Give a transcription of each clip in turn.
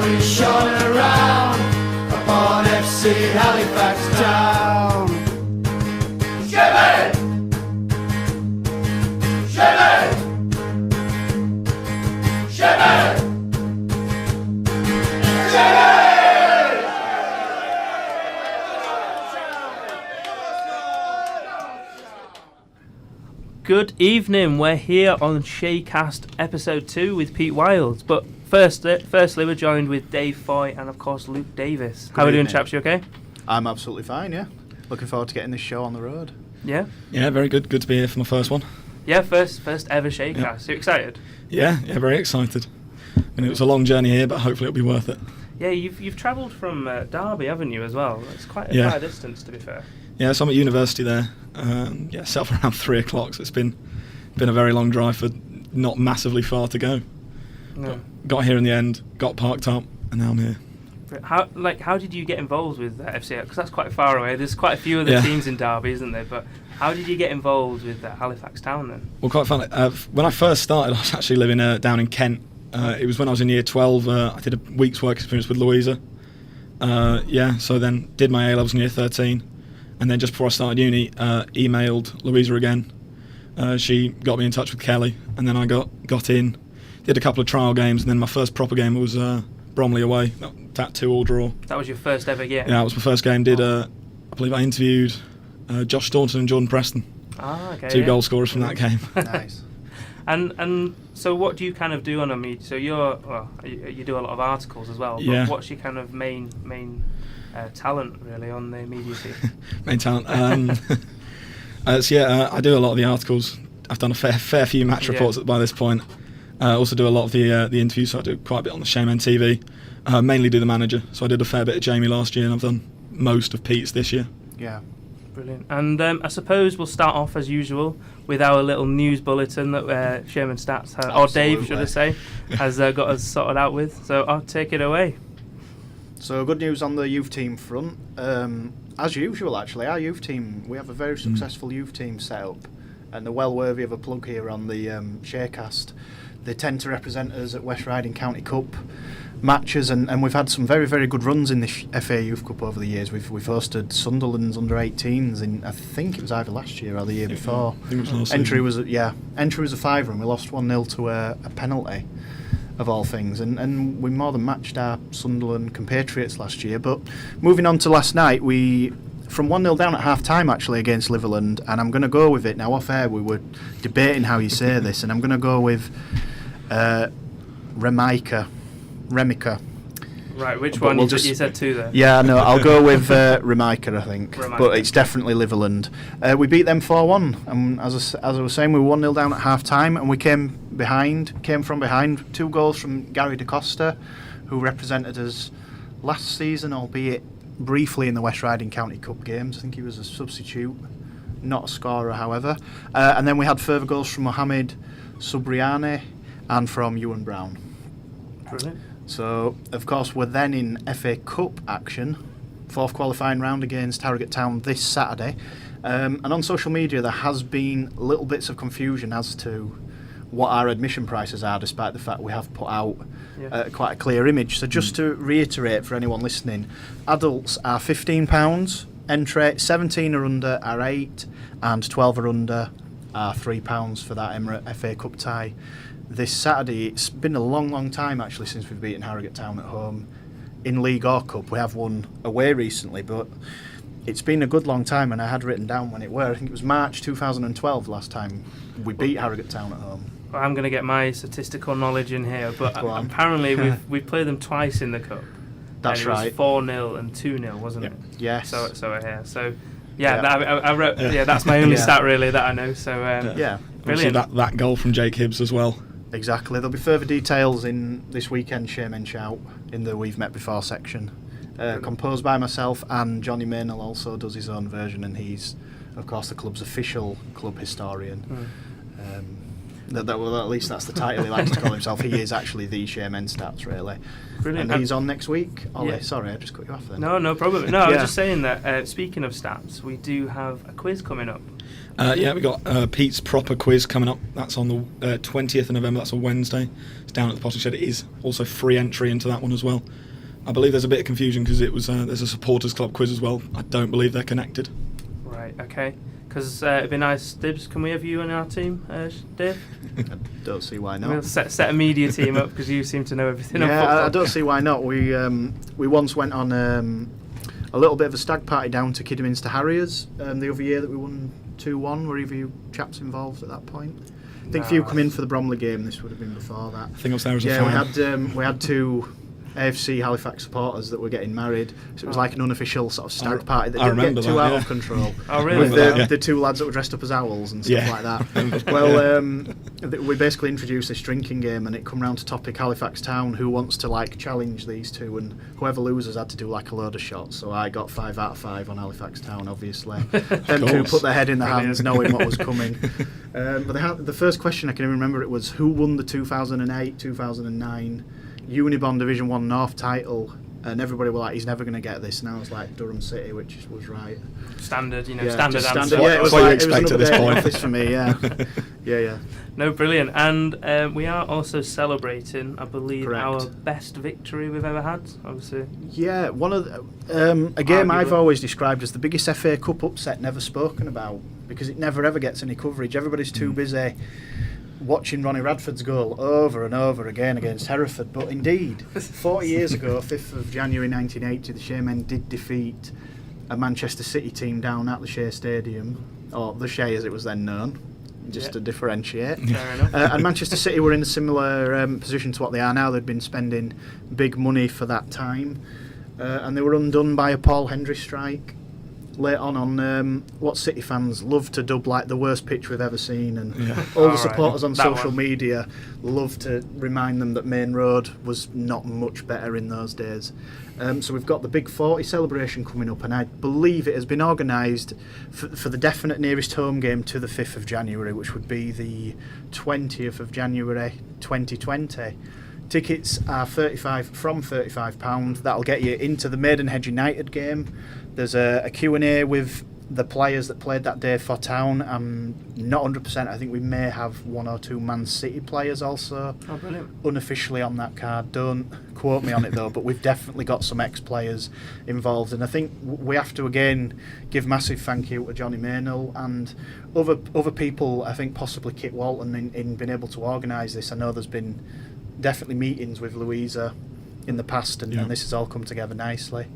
glory shone around upon A.F.C. Halifax town. Shaymen! Shaymen! Shaymen! Shaymen! Good evening, we're here on Shaycast episode 2 with Pete Wild, but firstly we're joined with Dave Foy and of course Luke Davis. How are we doing, chaps? You okay? I'm absolutely fine, yeah. Looking forward to getting this show on the road. Yeah? Yeah, very good. Good to be here for my first one. Yeah, first ever Shaycast. Yep. You excited? Yeah, very excited. I mean, it was a long journey here, but hopefully it'll be worth it. Yeah, you've travelled from Derby, haven't you, as well? It's quite a distance, to be fair. Yeah, so I'm at university there. Set up around 3 o'clock, so it's been a very long drive for not massively far to go. No. Got here in the end, got parked up, and now I'm here. How did you get involved with FC? Because that's quite far away. There's quite a few other teams in Derby, isn't there? But how did you get involved with Halifax Town then? Well, quite funny. When I first started, I was actually living down in Kent. It was when I was in year 12. I did a week's work experience with Louisa. So then did my A-levels in year 13. And then just before I started uni, emailed Louisa again. She got me in touch with Kelly, and then I got in, did a couple of trial games, and then my first proper game was Bromley away, that 2-2 draw. That was your first ever game? Yeah, that was my first game. I believe I interviewed Josh Staunton and Jordan Preston. Ah, okay. 2 goal scorers from that game. Nice. And so what do you kind of do on a media? So you do a lot of articles as well, but what's your kind of main talent really on the media team? Main talent. I do a lot of the articles. I've done a fair few match reports by this point. I also do a lot of the interviews, so I do quite a bit on the Shaymen TV. Mainly do the manager, so I did a fair bit of Jamie last year, and I've done most of Pete's this year. Yeah. Brilliant. And I suppose we'll start off as usual with our little news bulletin that Shaymen Stats, or Dave should I say, has got us sorted out with. So I'll take it away. So good news on the youth team front. As usual, actually, our youth team, we have a very successful youth team set up, and they're well worthy of a plug here on the Shaycast. They tend to represent us at West Riding County Cup matches, and we've had some very, very good runs in the FA Youth Cup over the years. We've hosted Sunderland's under-18s in, I think it was either last year or the year before. I think it was last Entry was a fiver, and we lost 1-0 to a penalty, of all things, and we more than matched our Sunderland compatriots last year. But moving on to last night, we from 1-0 down at half-time actually against Liverland, and I'm going to go with it now. Off air we were debating how you say this, and I'm going to go with Remika. Right, which one? You said 2 there. Yeah, no, I'll go with Remika, I think. Remika. But it's definitely Liverland. We beat them 4-1, and as I was saying, we were 1-0 down at half-time, and we came from behind. 2 goals from Gary DaCosta, who represented us last season, albeit briefly in the West Riding County Cup games. I think he was a substitute, not a scorer, however. And then we had further goals from Mohamed Subriani and from Ewan Brown. Brilliant. So, of course, we're then in FA Cup action, 4th qualifying round against Harrogate Town this Saturday. And on social media there has been little bits of confusion as to what our admission prices are, despite the fact we have put out quite a clear image. So just to reiterate for anyone listening, adults are £15, entry 17 or under are £8, and 12 or under are £3 for that Emirate FA Cup tie this Saturday. It's been a long time actually since we've beaten Harrogate Town at home in League or Cup. We have won away recently, but it's been a good long time, and I had written down when it were. I think it was March 2012 last time we beat Harrogate Town at home. Well, I'm going to get my statistical knowledge in here, but apparently we've played them twice in the Cup. That's right. It was 4-0 and 2-0, wasn't it? Yes. So I wrote. Yeah, that's my only stat really that I know. So brilliant. That goal from Jake Hibbs as well. Exactly. There'll be further details in this weekend's Shaymen Shout in the We've Met Before section. Composed by myself, and Johnny Maynell also does his own version, and he's, of course, the club's official club historian. At least that's the title he likes to call himself. He is actually the Shaymen Stats, really. Brilliant. And he's on next week. Ollie, sorry, I just cut you off then. No problem. No, I was just saying that, speaking of stats, we do have a quiz coming up. Yeah, we got Pete's proper quiz coming up. That's on the 20th of November. That's a Wednesday. It's down at the Potting Shed. It is also free entry into that one as well. I believe there's a bit of confusion because it was there's a supporters club quiz as well. I don't believe they're connected. Right. Okay. Because it'd be nice, Dibs. Can we have you on our team, Dave? I don't see why not. We'll set a media team up because you seem to know everything. Yeah, on football. I don't see why not. We once went on a little bit of a stag party down to Kidderminster Harriers the other year that we won 2-1. Were either you chaps involved at that point? I think if you come in for the Bromley game, this would have been before that. I think I was there as a fan. We had two A.F.C. Halifax supporters that were getting married, so it was like an unofficial sort of stag party that didn't get too out of control. Oh, really? With the two lads that were dressed up as owls and stuff like that. Well, we basically introduced this drinking game, and it come round to topic Halifax Town, who wants to like challenge these two, and whoever loses had to do like a load of shots. So I got 5 out of 5 on Halifax Town, obviously. Them two put their head in their hands, knowing what was coming. But the first question I can even remember, it was who won the 2008-2009 Unibond Division 1 North title, and everybody were like, he's never going to get this. And I was like, Durham City, which was right. Standard answer. Yeah, it was what you like, expect it was at this another day in point. office for me, yeah. No, brilliant. And we are also celebrating, I believe, Correct. our best victory we've ever had, obviously. Yeah, one of a game Arguably. I've always described as the biggest FA Cup upset never spoken about, because it never ever gets any coverage. Everybody's too busy watching Ronnie Radford's goal over and over again against Hereford. But indeed, 40 years ago, 5th of January 1980, the Shaymen did defeat a Manchester City team down at the Shay Stadium, or the Shay as it was then known, just to differentiate. Fair enough. And Manchester City were in a similar position to what they are now. They'd been spending big money for that time, and they were undone by a Paul Hendry strike late on what City fans love to dub like the worst pitch we've ever seen, and all the supporters on social media love to remind them that Main Road was not much better in those days. So we've got the Big 40 celebration coming up, and I believe it has been organised for the definite nearest home game to the 5th of January, which would be the 20th of January 2020. Tickets are £35. That'll get you into the Maidenhead United game. There's a Q&A with the players that played that day for Town. I'm not 100%. I think we may have 1 or 2 Man City players also unofficially on that card. Don't quote me on it though, but we've definitely got some ex-players involved. And I think we have to again give massive thank you to Johnny Maynell and other people, I think possibly Kit Walton in being able to organise this. I know there's been definitely meetings with Louisa in the past, and this has all come together nicely.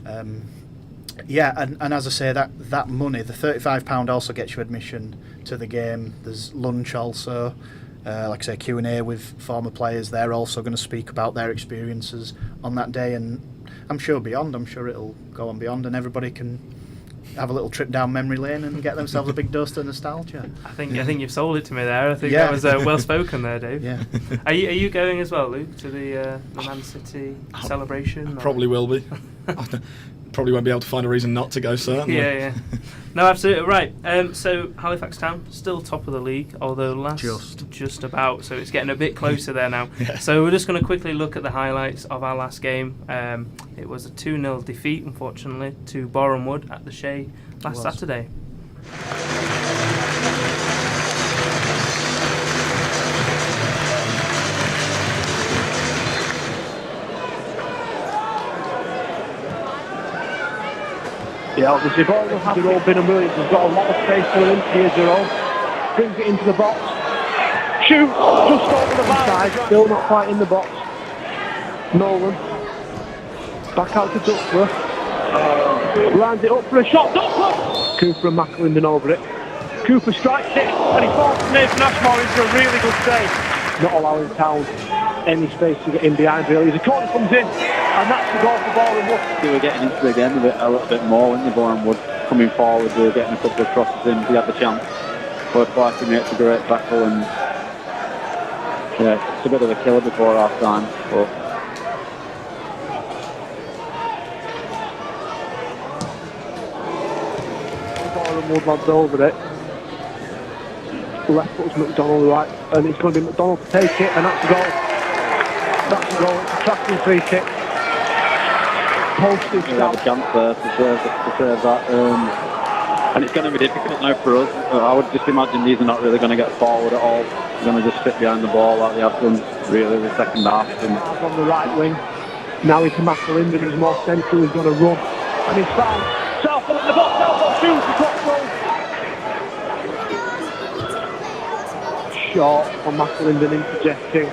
And as I say, that money, the £35 also gets you admission to the game. There's lunch also, like I say, Q&A with former players. They're also going to speak about their experiences on that day, and I'm sure beyond. I'm sure it'll go on beyond, and everybody can have a little trip down memory lane and get themselves a big dose of nostalgia. I think you've sold it to me there. I think that was well spoken there, Dave. Yeah. Are you going as well, Luke, to the Man City celebration? Probably will be. Probably won't be able to find a reason not to go, certainly. Yeah. No, absolutely. Right. So Halifax Town, still top of the league, although just about. So it's getting a bit closer there now. So we're just going to quickly look at the highlights of our last game. It was a 2-0 defeat, unfortunately, to Boreham Wood at the Shay last Saturday. Yeah, obviously, Boreham has all been a million. We've got a lot of space for him. Here's Jerome. Brings it into the box. Shoot! Just over the side. Still not quite in the box. Nolan. Back out to Duckworth. Lines it up for a shot. Duckworth! Cooper and McElinden over it. Cooper strikes it, and he falls to Nathan Ashmore into a really good save. Not allowing Town any space to get in behind, really. The corner comes in, and that's the goal for Boreham Wood. They were getting into the game a little bit more, weren't they, Boreham Wood? Coming forward, they were getting a couple of crosses in, they had the chance. But Clarky makes a great tackle, and it's a bit of a killer before half time. But Boreham Wood lads over it. Left foot's McDonald, right, and it's going to be McDonald to take it, and that's a goal. That's a goal. It's a tracking free kick. Posted. they have a chance there to save that. And it's going to be difficult now for us. I would just imagine these are not really going to get forward at all. They're going to just sit behind the ball like they have done really the second half. And on the right wing. Now into McAlinden, who's more central, he's going to run. And he's found Southall in the box, Southall shoots, the clock goal. Short from McAlinden into Jeff King.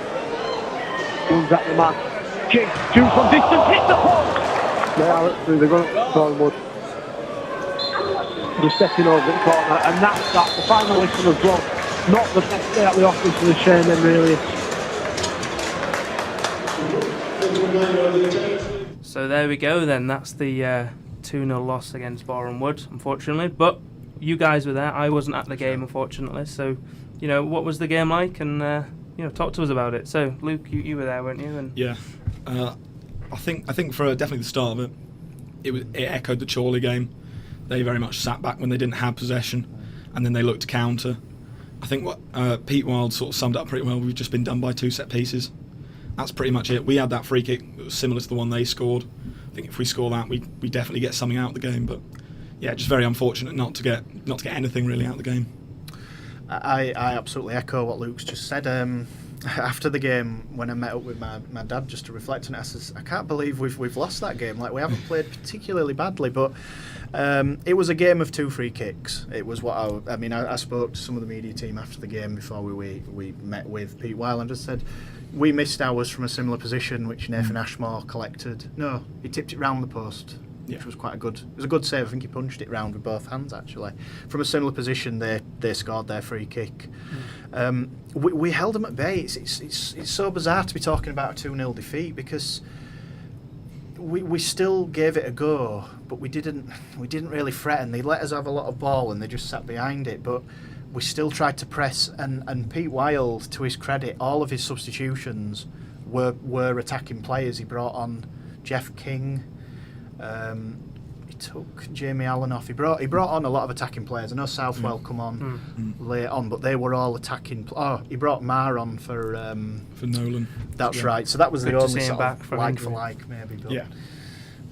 Runs at the man. King shoots from distance, hits the post. They're going to Bournemouth. Just stepping over the corner, and that's that. The final whistle as well. Not the best day at the office for the Shaymen, really. So there we go then. That's the 2-0 loss against Boreham Wood, unfortunately. But you guys were there. I wasn't at the game, unfortunately. So, what was the game like? And, talk to us about it. So, Luke, you were there, weren't you? And yeah. I think for definitely the start of it, it echoed the Chorley game. They very much sat back when they didn't have possession, and then they looked to counter. I think what Pete Wild sort of summed up pretty well. We've just been done by 2 set pieces. That's pretty much it. We had that free kick that was similar to the one they scored. I think if we score that, we definitely get something out of the game. But yeah, just very unfortunate not to get anything really out of the game. I absolutely echo what Luke's just said. After the game, when I met up with my dad just to reflect on it, I says, I can't believe we've lost that game. Like, we haven't played particularly badly, but it was a game of 2 free kicks. It was what I spoke to some of the media team after the game before we met with Pete Weil and just said we missed ours from a similar position which Nathan Ashmore collected. No, he tipped it round the post, which was quite a good save. I think he punched it round with both hands actually. From a similar position, they scored their free kick. We held them at bay. It's so bizarre to be talking about a 2-0 defeat because we still gave it a go, but we didn't really threaten. They let us have a lot of ball and they just sat behind it, but we still tried to press. And Pete Wild, to his credit, all of his substitutions were attacking players. He brought on Jeff King. He took Jamie Allen off. He brought on a lot of attacking players. I know Southwell come on late on, but they were all attacking. He brought Marr on for Nolan. That's right. So that was Good the to only see him sort back of from like injury. for like maybe. But Yeah.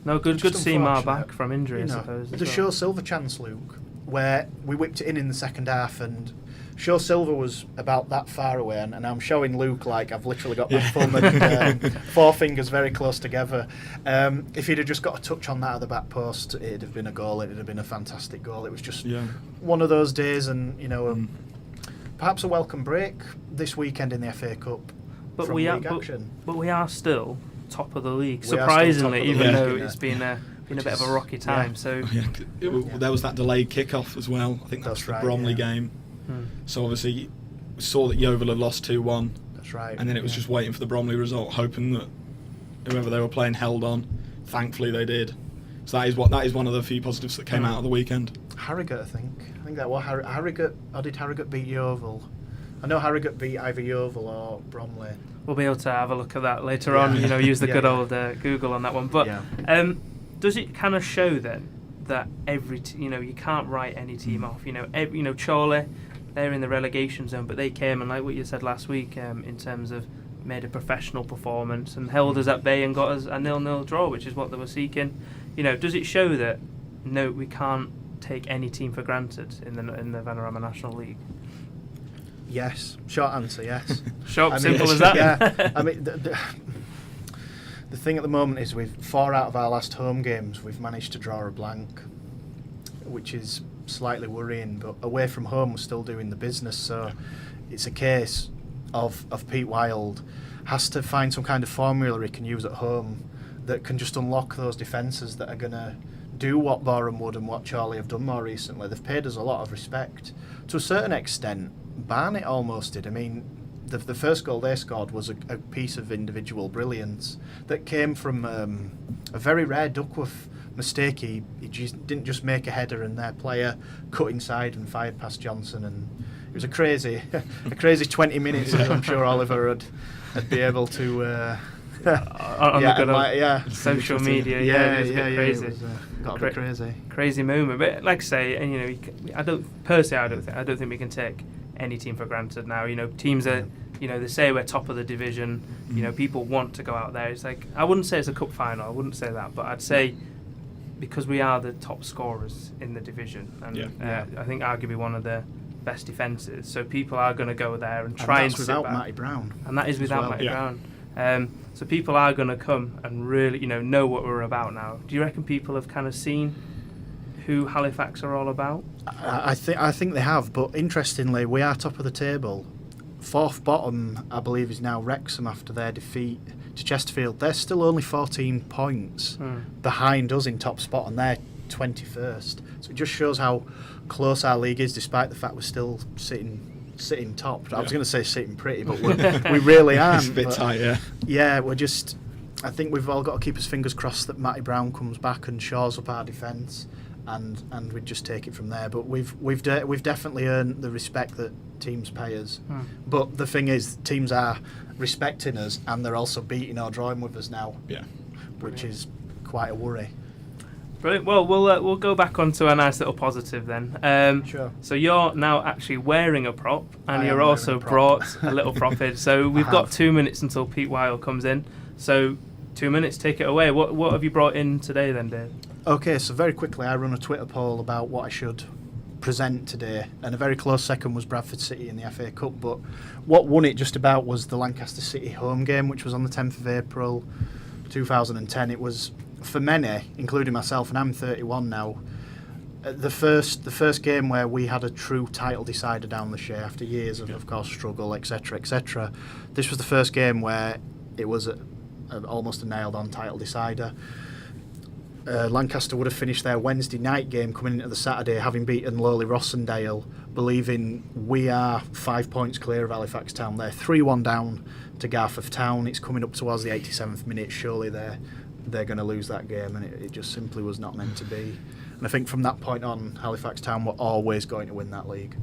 no, good just to see Marr unfortunate. back from injury, I suppose. The Shaw Silver chance, Luke, where we whipped it in the second half, and Shaw Silver was about that far away, and I'm showing Luke like I've literally got my thumb and 4 fingers very close together. If he'd have just got a touch on that at the back post, it'd have been a goal. It'd have been a fantastic goal. It was just one of those days, and perhaps a welcome break this weekend in the FA Cup. But from we are, league action. but we are still top of the league, We are still surprisingly, top of the even league, though yeah. it's been a bit of a rocky time. So There was that delayed kick-off as well. I think that's the right, Bromley yeah. game. So obviously we saw that Yeovil had lost 2-1. That's right. And then it was just waiting for the Bromley result, hoping that whoever they were playing held on. Thankfully they did. So that is one of the few positives that came out of the weekend. Harrogate, I think that was Harrogate. Or did Harrogate beat Yeovil? I know Harrogate beat either Yeovil or Bromley. we'll be able to have a look at that later on. Use the good old Google on that one. But does it kind of show then that every you can't write any team off? Chorley, they're in the relegation zone, but they came and, like what you said last week, in terms of made a professional performance and held us at bay and got us a 0-0 draw, which is what they were seeking. Does it show that no, we can't take any team for granted in the Vanarama National League? Yes. Short answer, yes. Simple as that. Yeah. I mean, the thing at the moment is with 4 out of our last home games, we've managed to draw a blank, which is slightly worrying. But away from home, we're still doing the business. So it's a case of Pete Wild has to find some kind of formula he can use at home that can just unlock those defences that are going to do what Boreham Wood and what Chorley have done more recently. They've paid us a lot of respect. To a certain extent, Barnet almost did. I mean, the first goal they scored was a piece of individual brilliance that came from a very rare Duckworth mistake. He didn't just make a header and their player cut inside and fired past Johnson, and it was a crazy 20 minutes, as I'm sure Oliver would be able to... on the good old social media, it was a bit crazy. It was, got a bit crazy. Crazy moment, but like I say, and I don't think we can take any team for granted now. Teams are, they say we're top of the division. People want to go out there. It's like, I wouldn't say it's a cup final. I wouldn't say that, but I'd say because we are the top scorers in the division, and I think arguably one of the best defences. So people are going to go there and try and that's without Matty Brown. And that is without Matty Yeah. Brown. So people are going to come and really, know what we're about now. Do you reckon people have kind of seen who Halifax are all about? I think they have, but interestingly, we are top of the table. Fourth bottom, I believe, is now Wrexham after their defeat to Chesterfield. They're still only 14 points behind us in top spot, and they're 21st. So it just shows how close our league is, despite the fact we're still sitting top. I was going to say sitting pretty, but we really aren't. It's a bit tight, yeah. Yeah, we're just. I think we've all got to keep our fingers crossed that Matty Brown comes back and shores up our defence, and we just take it from there. But we've definitely earned the respect that teams pay us. But the thing is, teams are respecting us, and they're also beating or drawing with us now. Yeah. Which is quite a worry. Brilliant. Well, we'll go back onto a nice little positive then. Sure. So you're now actually wearing a prop, and I you're am also wearing a prop. brought a little prop in. So we've got 2 minutes until Pete Weil comes in. So 2 minutes, take it away. What have you brought in today then, Dave? Okay, so very quickly, I run a Twitter poll about what I should present today, and a very close second was Bradford City in the FA Cup, but what won it just about was the Lancaster City home game, which was on the 10th of April 2010. It was, for many, including myself, and I'm 31 now, the first game where we had a true title decider down the Shay after years of course, struggle, etc., etc. This was the first game where it was almost a nailed-on title decider. Lancaster would have finished their Wednesday night game coming into the Saturday, having beaten lowly Rossendale, believing we are 5 points clear of Halifax Town. They're 3-1 down to Garforth Town. It's coming up towards the 87th minute. Surely they're going to lose that game, and it just simply was not meant to be. And I think from that point on, Halifax Town were always going to win that league.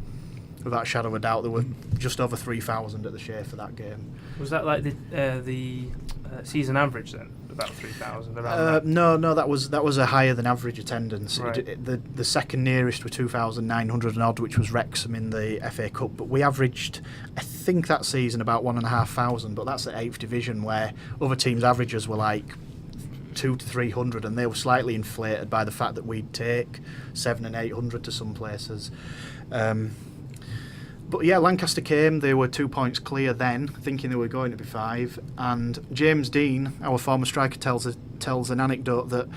Without a shadow of a doubt, there were just over 3,000 at the Shay for that game. Was that like the season average then? About 3,000 around that? No, that was a higher than average attendance. Right. The second nearest were 2,900 and odd, which was Wrexham in the FA Cup. But we averaged, I think that season, about 1,500. But that's the 8th division, where other teams' averages were like 200 to 300, and they were slightly inflated by the fact that we'd take 700 and 800 to some places. But yeah, Lancaster came. They were 2 points clear then, thinking they were going to be 5. And James Dean, our former striker, tells an anecdote that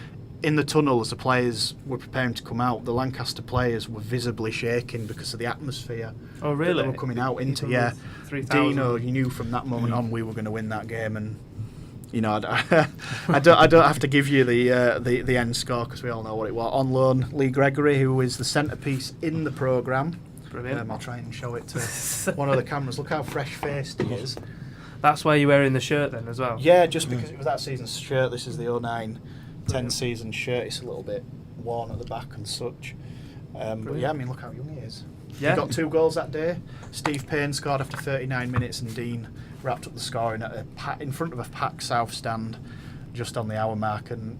in the tunnel, as the players were preparing to come out, the Lancaster players were visibly shaking because of the atmosphere. Oh, really? That they were coming out into. Even Yeah, with 3,000? Dino, you knew from that moment on we were going to win that game, and I don't have to give you the end score because we all know what it was. On loan, Lee Gregory, who is the centrepiece in the programme. Brilliant. I'll try and show it to one of the cameras. Look how fresh-faced he is. That's why you're wearing the shirt then as well? Yeah, just because it was that season's shirt. This is the 09-10 season shirt. It's a little bit worn at the back and such. But yeah, I mean, look how young he is. Yeah. He got 2 goals that day. Steve Payne scored after 39 minutes, and Dean wrapped up the scoring at in front of a packed south stand just on the hour mark. And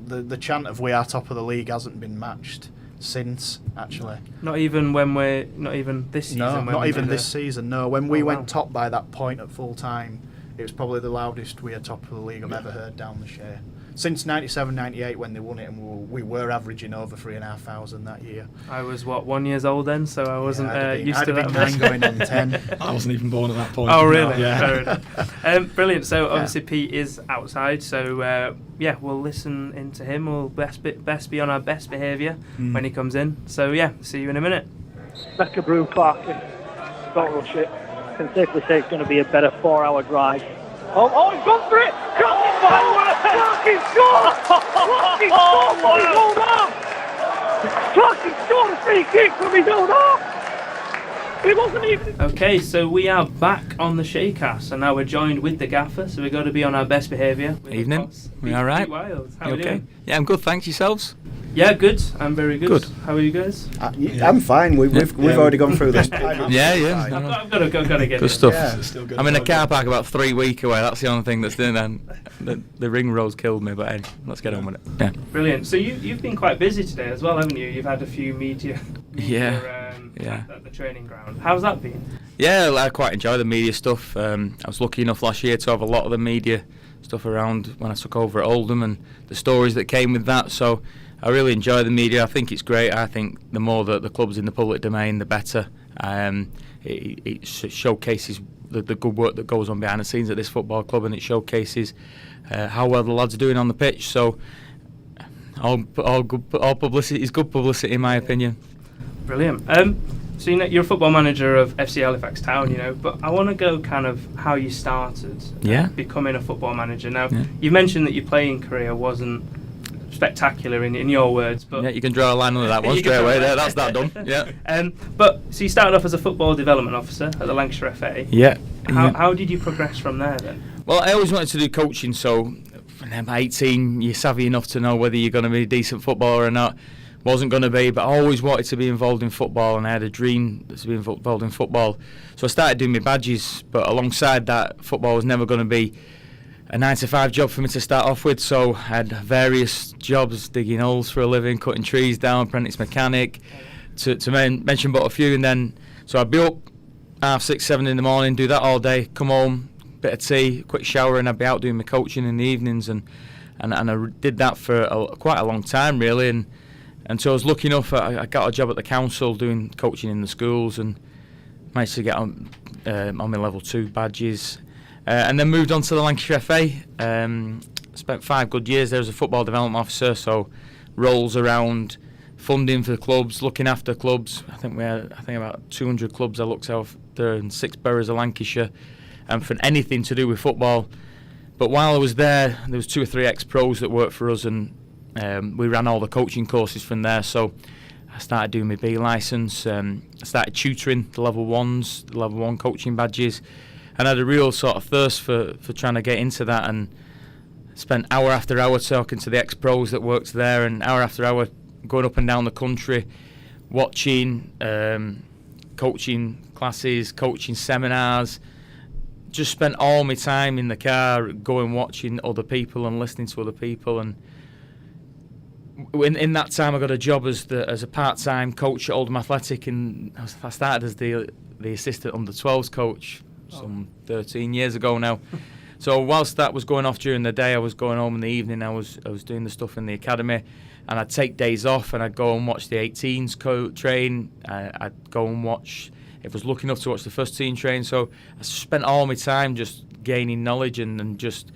the chant of "We are top of the league" hasn't been matched since, actually. Not even this season? No, when not we even did this season, no. When we wow. went top by that point at full time, it was probably the loudest "We are top of the league" I've ever heard down the Shay. Since 97-98 when they won it, and we were averaging over 3,500 that year. I was 1 year old then, so I wasn't used to that. I'd have been 9 going on 10. I wasn't even born at that point. Oh, really? Yeah. Fair enough. Brilliant. So obviously Pete is outside, so yeah, we'll listen into him. We'll best be on our best behaviour when he comes in. So yeah, see you in a minute. Becca Broom Park, don't rush it. I can safely say it's going to be a better 4-hour drive. Oh, he's gone for it! Clark scored from his own half! Clark scored a free kick from his own half! It wasn't even... Okay, so we are back on the Shaycast, and now we're joined with the gaffer, so we've got to be on our best behaviour. Evening. We all right? How are you doing? Yeah, I'm good, thanks. Yourselves? Yeah, good. I'm very good. Good. How are you guys? I'm fine. We've already gone through this. Yeah. I've got to get Good in. stuff. Yeah. It's still good. I'm in a car park about 3 weeks away. That's the only thing that's doing that. The ring roads killed me, but hey, let's get on with it. Yeah. Brilliant. So you've been quite busy today as well, haven't you? You've had a few media at the training ground. How's that been? Yeah, I quite enjoy the media stuff. I was lucky enough last year to have a lot of the media stuff around when I took over at Oldham and the stories that came with that. So I really enjoy the media. I think it's great. I think the more that the club's in the public domain, the better. It showcases the good work that goes on behind the scenes at this football club, and it showcases how well the lads are doing on the pitch. So all publicity is good publicity, in my opinion. Brilliant. So you're a football manager of FC Halifax Town, but I want to go kind of how you started becoming a football manager. Now, you mentioned that your playing career wasn't spectacular in your words, but yeah, you can draw a line under that one straight away. There, that's that done. Yeah. But so you started off as a football development officer at the Lancashire FA. Yeah. How did you progress from there then? Well, I always wanted to do coaching, so when I'm 18, you're savvy enough to know whether you're going to be a decent footballer or not. Wasn't going to be, but I always wanted to be involved in football, and I had a dream to be involved in football. So I started doing my badges, but alongside that, football was never going to be a 9-to-5 job for me to start off with. So I had various jobs, digging holes for a living, cutting trees down, apprentice mechanic, to mention but a few. And then, so I'd be up 6:30, 7 in the morning, do that all day, come home, bit of tea, quick shower, and I'd be out doing my coaching in the evenings. And I did that for quite a long time, really. And so I was lucky enough, I got a job at the council doing coaching in the schools, and managed to get on my level 2 badges. And then moved on to the Lancashire FA. Spent 5 good years there as a football development officer, so roles around funding for the clubs, looking after clubs. I think about 200 clubs I looked after in 6 boroughs of Lancashire, and for anything to do with football. But while I was there was 2 or 3 ex-pros that worked for us, and we ran all the coaching courses from there. So I started doing my B licence. I started tutoring the level 1s, the level 1 coaching badges, and I had a real sort of thirst for trying to get into that, and spent hour after hour talking to the ex-pros that worked there, and hour after hour going up and down the country, watching coaching classes, coaching seminars. Just spent all my time in the car going watching other people and listening to other people. And in that time I got a job as a part-time coach at Oldham Athletic, and I started as the assistant under-12s coach some 13 years ago now. So whilst that was going off during the day, I was going home in the evening. I was doing the stuff in the academy, and I'd take days off and I'd go and watch the 18s train. I'd go and watch, if I was lucky enough to watch the first team train. So I spent all my time just gaining knowledge and just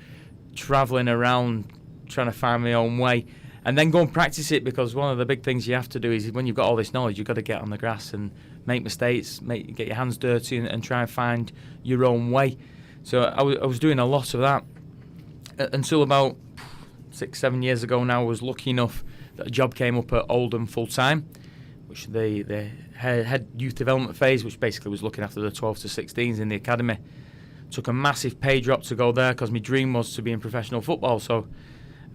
travelling around trying to find my own way, and then go and practice it, because one of the big things you have to do is when you've got all this knowledge, you've got to get on the grass and make mistakes, get your hands dirty and try and find your own way. So I was doing a lot of that until about 6-7 years ago now. I was lucky enough that a job came up at Oldham full-time, which they had youth development phase, which basically was looking after the 12 to 16s in the academy. Took a massive pay drop to go there, because my dream was to be in professional football. So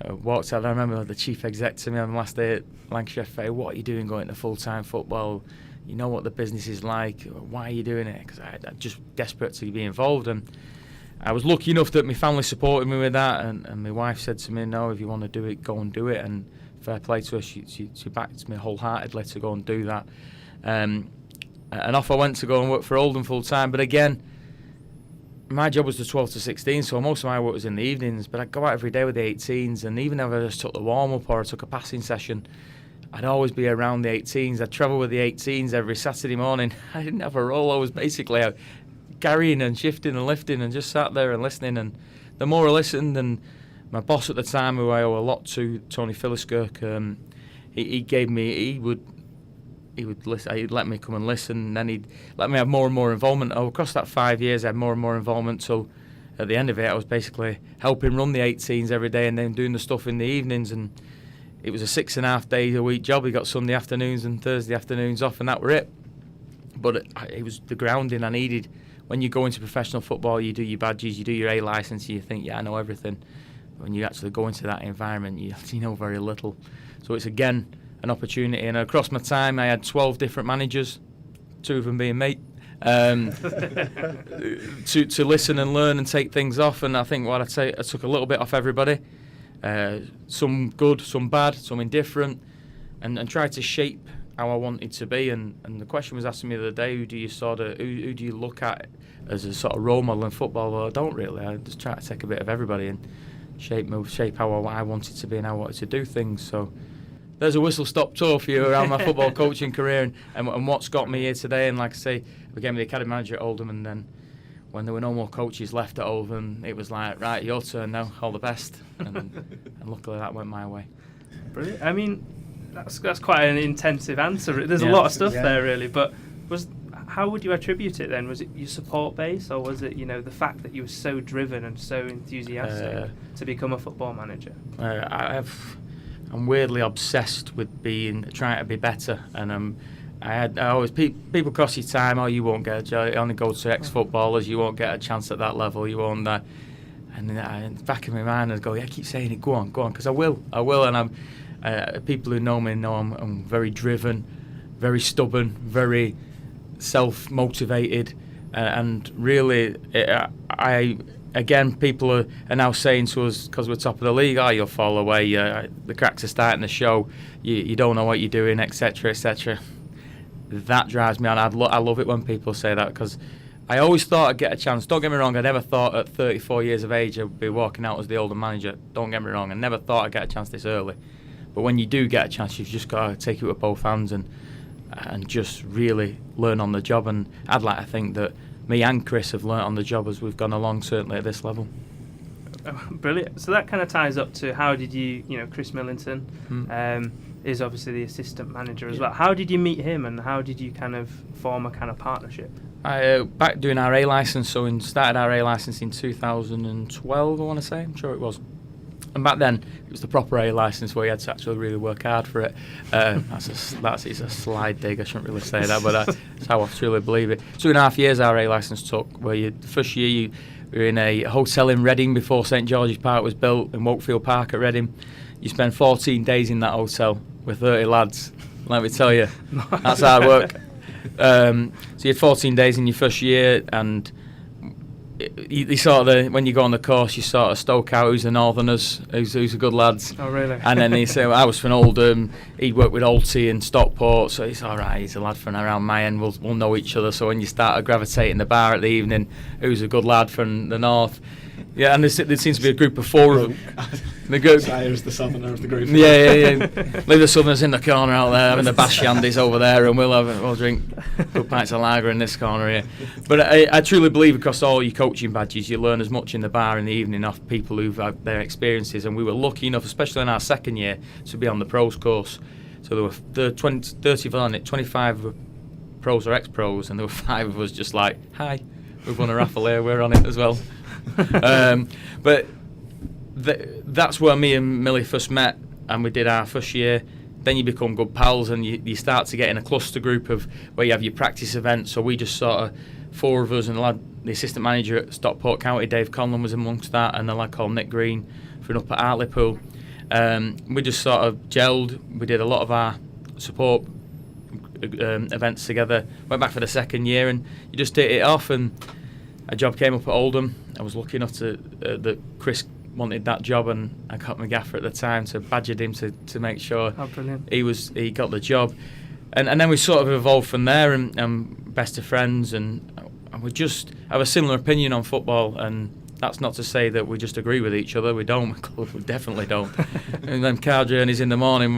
I walked out. I remember the chief exec to me on the last day at Lancashire FA, "What are you doing going to full-time football? You know what the business is like. Why are you doing it?" Because I'm just desperate to be involved. And I was lucky enough that my family supported me with that, and my wife said to me, "No, if you want to do it, go and do it." And fair play to her, she backed me wholeheartedly to go and do that. And off I went to go and work for Oldham full time. But again, my job was the 12 to 16, so most of my work was in the evenings. But I'd go out every day with the 18s, and even if I just took the warm up or I took a passing session, I'd always be around the 18s. I'd travel with the 18s every Saturday morning. I didn't have a role. I was basically out carrying and shifting and lifting, and just sat there and listening. And the more I listened, and my boss at the time, who I owe a lot to, Tony Philliskirk, he would listen. He'd let me come and listen, and then he'd let me have more and more involvement. Across that 5 years, I had more and more involvement, till at the end of it, I was basically helping run the 18s every day, and then doing the stuff in the evenings. And it was a 6.5 days a week job. We got Sunday afternoons and Thursday afternoons off, and that were it. But it was the grounding I needed. When you go into professional football, you do your badges, you do your A licence, you think, yeah, I know everything. When you actually go into that environment, you know very little. So it's, again, an opportunity. And across my time, I had 12 different managers, 2 of them being me, to listen and learn and take things off. And I think what I'd say, I took a little bit off everybody, some good, some bad, some indifferent, and tried to shape how I wanted to be. And the question was asked to me the other day, who do you look at as a sort of role model in football? Well, I don't really. I just try to take a bit of everybody and shape how I wanted to be and how I wanted to do things. So there's a whistle-stop tour for you around my football coaching career and what's got me here today. And like I say, I became the academy manager at Oldham, and then when there were no more coaches left at Oldham, it was like, right, your turn now, all the best. And luckily that went my way. Brilliant. I mean, that's quite an intensive answer. There's a lot of stuff there, really. But how would you attribute it then? Was it your support base, or was it, the fact that you were so driven and so enthusiastic to become a football manager? I'm weirdly obsessed with trying to be better, and I always people cross your time. Oh, you won't get a job. You only go to ex-footballers. You won't get a chance at that level. You won't that. And in the back of my mind, I go, yeah, keep saying it. Go on, because I will. And I'm people who know me know I'm very driven, very stubborn, very self-motivated, and really, people are now saying to us, because we're top of the league, you'll fall away. The cracks are starting to show. You don't know what you're doing, etc., etc. That drives me on. I love it when people say that, because I always thought I'd get a chance. Don't get me wrong, I never thought at 34 years of age I'd be walking out as the Oldham manager. Don't get me wrong, I never thought I'd get a chance this early. But when you do get a chance, you've just got to take it with both hands and just really learn on the job. And I'd like to think that me and Chris have learnt on the job as we've gone along, certainly at this level. Brilliant. So that kind of ties up to how did you, Chris Millington is obviously the assistant manager as well. How did you meet him, and how did you kind of form a kind of partnership? Back doing our A licence, so we started our A licence in 2012, I want to say. I'm sure it was. And back then, it was the proper A licence where you had to actually really work hard for it. It's a slide dig, I shouldn't really say that, but that's how I truly believe it. 2.5 years our A licence took, where the first year you were in a hotel in Reading before St George's Park was built, in Wokefield Park at Reading. You spend 14 days in that hotel with 30 lads. Let me tell you, that's hard work. So you had 14 days in your first year, and you sort of, when you go on the course, you sort of stoke out who's the Northerners, who's the good lads. Oh, really? And then he said, I was from Oldham, he'd worked with Alty and Stockport, so he's all right, he's a lad from around my end, we'll know each other. So when you start gravitating the bar at the evening, who's a good lad from the north? Yeah, and there seems to be a group of four of them. The group. Sayers, the southerner of the group. Yeah. Leave the southerners in the corner out there, and the bash shandies over there, and we'll drink good pints of lager in this corner here. But I truly believe across all your coaching badges, you learn as much in the bar in the evening off people who've had their experiences. And we were lucky enough, especially in our second year, to be on the pros course. So there were 25 pros or ex-pros, and there were 5 of us just like, hi, we've won a raffle here, we're on it as well. But that's where me and Millie first met, and we did our first year. Then you become good pals, and you start to get in a cluster group of where you have your practice events. So we just sort of, 4 of us, and the assistant manager at Stockport County, Dave Conlon, was amongst that, and a lad called Nick Green from up at Hartlepool. We just sort of gelled. We did a lot of our support events together. Went back for the second year, and you just hit it off, and a job came up at Oldham. I was lucky enough that Chris wanted that job, and I got my gaffer at the time to badgered him to make sure he got the job, and then we sort of evolved from there, and best of friends, and we just have a similar opinion on football. And that's not to say that we just agree with each other. We don't. We definitely don't. And then car journeys in the morning,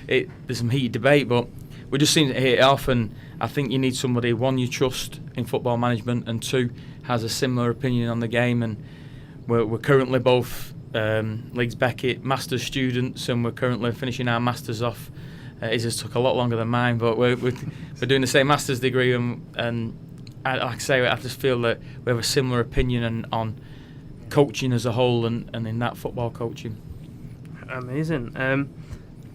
there's some heated debate, but we just seem to hit it off. And I think you need somebody, 1, you trust in football management, and 2, has a similar opinion on the game. And we're currently both Leeds Beckett Masters students, and we're currently finishing our Masters off. It just took a lot longer than mine, but we're doing the same Masters degree, and like I say, I just feel that we have a similar opinion on coaching as a whole, and in that football coaching. Amazing.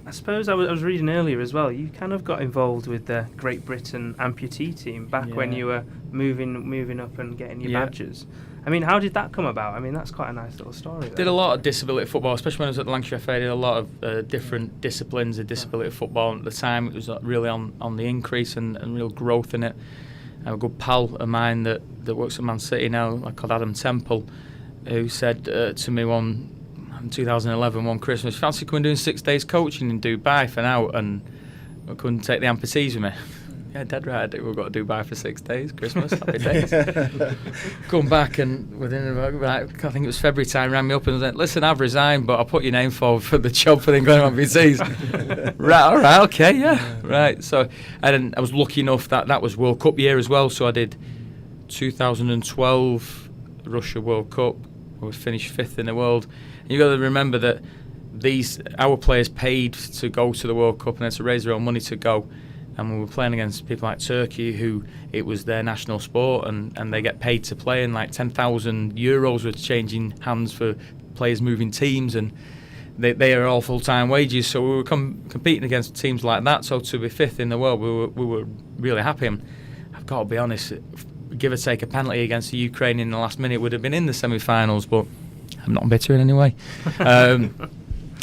I suppose I was reading earlier as well, you kind of got involved with the Great Britain amputee team back when you were moving up and getting your badges. I mean, how did that come about? I mean, that's quite a nice little story. Did a lot of disability football, especially when I was at the Lancashire FA. Did a lot of different disciplines of disability football. At the time, it was really on the increase and real growth in it. I have a good pal of mine that works at Man City now, called Adam Temple, who said to me in 2011, one Christmas, fancy coming doing 6 days coaching in Dubai for now, and I couldn't take the amputees with me. Yeah, dead right. I do. We've got to Dubai for 6 days. Christmas, happy days. Come back, and within about, I think it was February time, rang me up and said, "Listen, I've resigned, but I'll put your name forward for the job for the England MVCs." Right, all right, okay, yeah, right. So, and I was lucky enough that was World Cup year as well. So I did 2012 Russia World Cup. We finished 5th in the world. And you've got to remember that our players paid to go to the World Cup and then to raise their own money to go. And we were playing against people like Turkey, who it was their national sport, and they get paid to play, and like 10,000 euros were changing hands for players moving teams, and they are all full-time wages. So we were competing against teams like that. So to be 5th in the world, we were really happy. And I've got to be honest, give or take a penalty against the Ukraine in the last minute would have been in the semi-finals, but I'm not bitter in any way.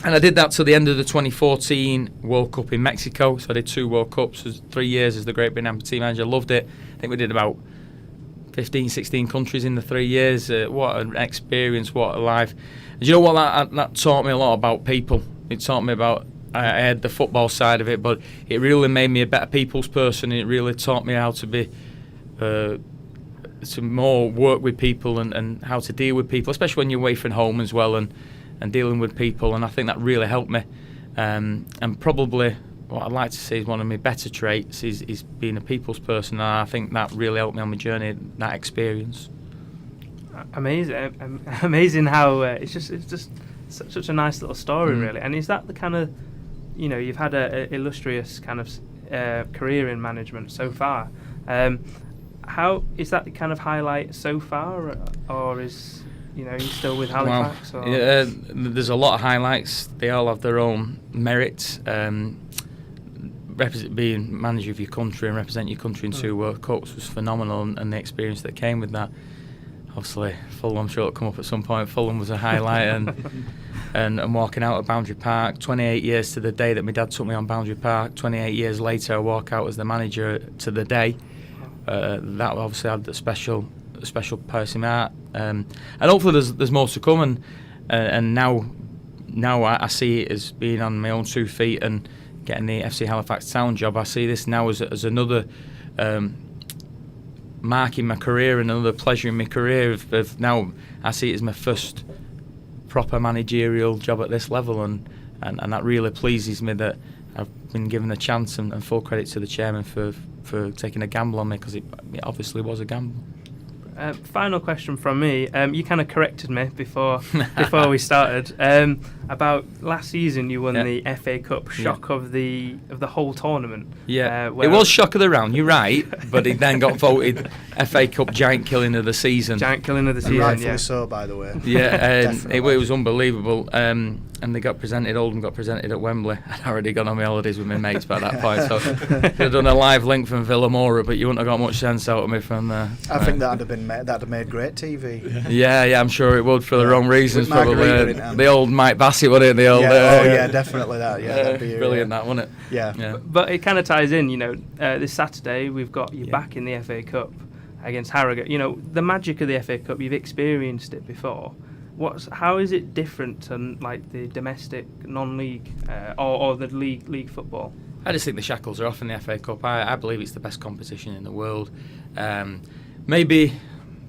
And I did that till the end of the 2014 World Cup in Mexico. So I did 2 World Cups, 3 years as the Great Britain Amputee manager. Loved it. I think we did about 15, 16 countries in the 3 years. What an experience, what a life. And you know what, that taught me a lot about people. It taught me about, I had the football side of it, but it really made me a better people's person. It really taught me how to be, to more work with people and how to deal with people, especially when you're away from home as well, and dealing with people, and I think that really helped me. And probably what I'd like to say is one of my better traits is being a people's person, and I think that really helped me on my journey, that experience. Amazing how it's just such a nice little story, really. And is that the kind of, you've had a illustrious kind of career in management so far. How is that the kind of highlight so far, or is you're still with Halifax? Well, there's a lot of highlights. They all have their own merits. Being manager of your country and representing your country in 2 World Cups was phenomenal, and the experience that came with that. Obviously, Fulham, I'm sure it'll come up at some point. Fulham was a highlight, and walking out of Boundary Park, 28 years to the day that my dad took me on Boundary Park. 28 years later, I walk out as the manager to the day. That obviously had a special place in my heart, and hopefully there's more to come. And now I see it as being on my own 2 feet and getting the A.F.C. Halifax Town job. I see this now as another mark in my career and another pleasure in my career. Of now I see it as my first proper managerial job at this level, and that really pleases me that I've been given a chance, and full credit to the chairman for taking a gamble on me, because it obviously was a gamble. Final question from me. You kind of corrected me before we started about last season. You won the FA Cup. Shock of the whole tournament. Yeah, it was shock of the round. You're right, but it then got voted FA Cup giant killing of the season. Giant killing of the season. Rightfully so, by the way. Yeah, it was unbelievable. And they got presented. Oldham got presented at Wembley. I'd already gone on my holidays with my mates by that point, so I'd have done a live link from Villamora, but you wouldn't have got much sense out of me from there. I think that'd have made great TV. Yeah, I'm sure it would, for the wrong reasons, probably. The old Mike Bassett, wouldn't it? The old. Definitely that. Yeah, that'd be brilliant, that, wouldn't it? Yeah. But it kind of ties in. This Saturday we've got you back in the FA Cup against Harrogate. The magic of the FA Cup. You've experienced it before. How is it different to like the domestic non-league or the league football? I just think the shackles are off in the FA Cup. I believe it's the best competition in the world. Maybe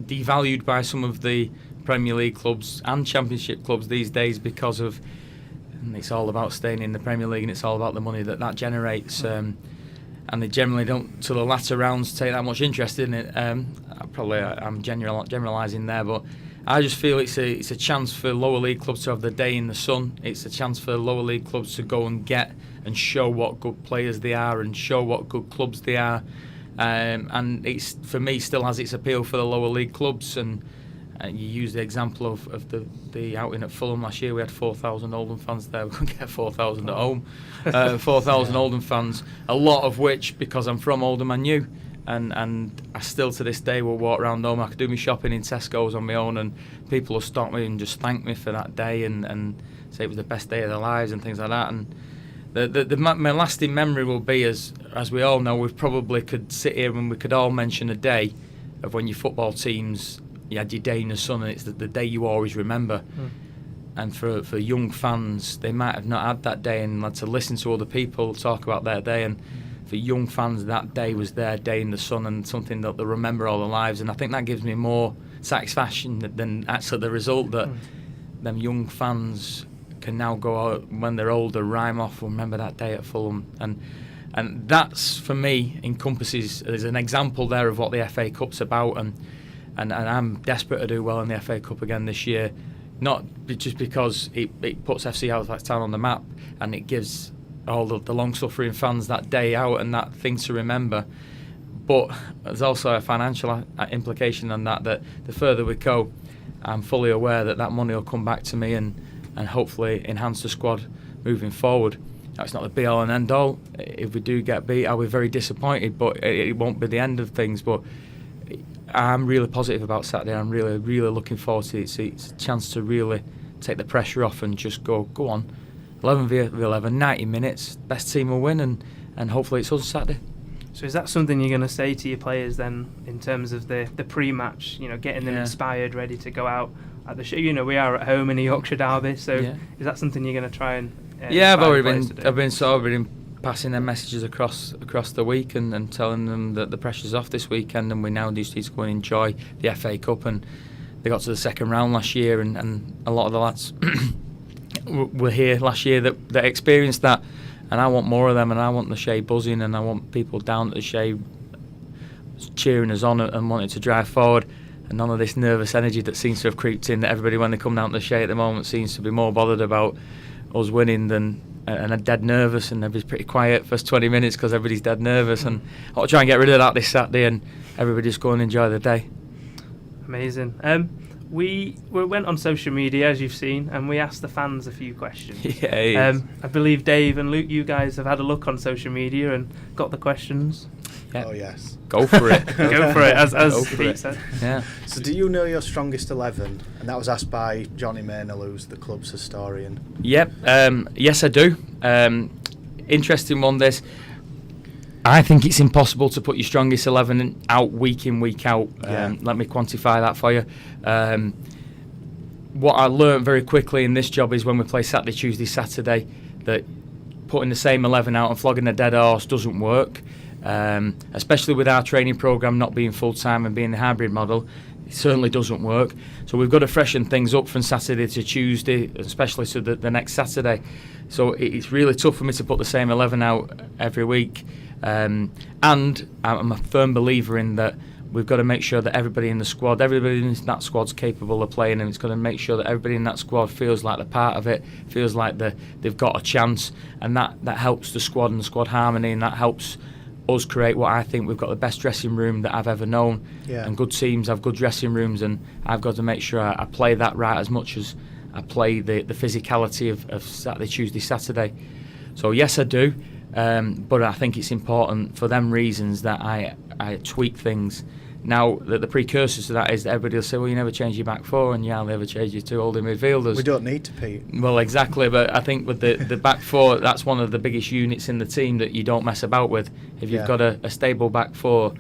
devalued by some of the Premier League clubs and Championship clubs these days because of, and it's all about staying in the Premier League, and it's all about the money that generates. And they generally don't, to the latter rounds, take that much interest in it. I'm generalising there, but I just feel it's a chance for lower league clubs to have the day in the sun. It's a chance for lower league clubs to go and get and show what good players they are and show what good clubs they are. And it's, for me, still has its appeal for the lower league clubs. And you use the example of the outing at Fulham last year. We had 4,000 Oldham fans there. We couldn't get 4,000 at home. 4,000 Oldham fans, a lot of which, because I'm from Oldham, I knew. And I still to this day will walk around home. I could do my shopping in Tesco's on my own, and people will stop me and just thank me for that day and say it was the best day of their lives and things like that. And my lasting memory will be, as we all know, we probably could sit here and we could all mention a day of when your football teams, you had your day in the sun, and it's the day you always remember. And for young fans, they might have not had that day and had to listen to other people talk about their day. And for young fans, that day was their day in the sun and something that they'll remember all their lives. And I think that gives me more satisfaction than actually the result, that them young fans can now go out when they're older, rhyme off, remember that day at Fulham. And that's, for me, encompasses, there's an example there of what the FA Cup's about, and I'm desperate to do well in the FA Cup again this year, not just because it puts FC Halifax Town on the map and it gives all the long-suffering fans that day out and that thing to remember, but there's also a financial implication on that the further we go, I'm fully aware that money will come back to me and hopefully enhance the squad moving forward. That's not the be-all and end-all. If we do get beat, I'll be very disappointed, but it won't be the end of things. But I'm really positive about Saturday. I'm really, really looking forward to it. It's a chance to really take the pressure off and just go on, 11 v 11, 90 minutes, best team will win, and hopefully it's us Saturday. So is that something you're going to say to your players then, in terms of the pre-match, getting them inspired, ready to go out at the show? We are at home in a Yorkshire derby, so is that something you're going to try and I've been sort of passing their messages across the week and telling them that the pressure's off this weekend, and we now just need to go and enjoy the FA Cup. And they got to the second round last year, and a lot of the lads were here last year that experienced that, and I want more of them, and I want the Shay buzzing, and I want people down at the Shay cheering us on and wanting to drive forward, and none of this nervous energy that seems to have creeped in, that everybody when they come down to the Shay at the moment seems to be more bothered about us winning than and are dead nervous, and everybody's pretty quiet first 20 minutes because everybody's dead nervous, and I'll try and get rid of that this Saturday and everybody just go and enjoy the day. Amazing. We went on social media, as you've seen, and we asked the fans a few questions. I believe Dave and Luke, you guys have had a look on social media and got the questions. Yeah. Oh yes. Go for it. Go for it, as Pete said. Yeah. So do you know your strongest 11? And that was asked by Johnny Maynell, who's the club's historian. Yep. Yes, I do. Interesting one, this. I think it's impossible to put your strongest 11 out week in, week out. Let me quantify that for you. What I learned very quickly in this job is when we play Saturday, Tuesday, Saturday, that putting the same 11 out and flogging a dead horse doesn't work. Especially with our training programme not being full-time and being the hybrid model, it certainly doesn't work. So we've got to freshen things up from Saturday to Tuesday, especially to the next Saturday. So it's really tough for me to put the same 11 out every week. And I'm a firm believer in that we've got to make sure that everybody in that squad's capable of playing, and it's got to make sure that everybody in that squad feels like they're part of it, feels like they've got a chance, and that helps the squad and the squad harmony, and that helps us create what I think we've got the best dressing room that I've ever known. And good teams have good dressing rooms, and I've got to make sure I play that right as much as I play the physicality of Saturday, Tuesday, Saturday. So yes, I do, but I think it's important for them reasons that I tweak things. Now, the precursors to that is that everybody will say, well, you never change your back four, and you never change your two holding midfielders. We don't need to, Pete. Well, exactly, but I think with the back four, that's one of the biggest units in the team that you don't mess about with. If you've got a stable back four,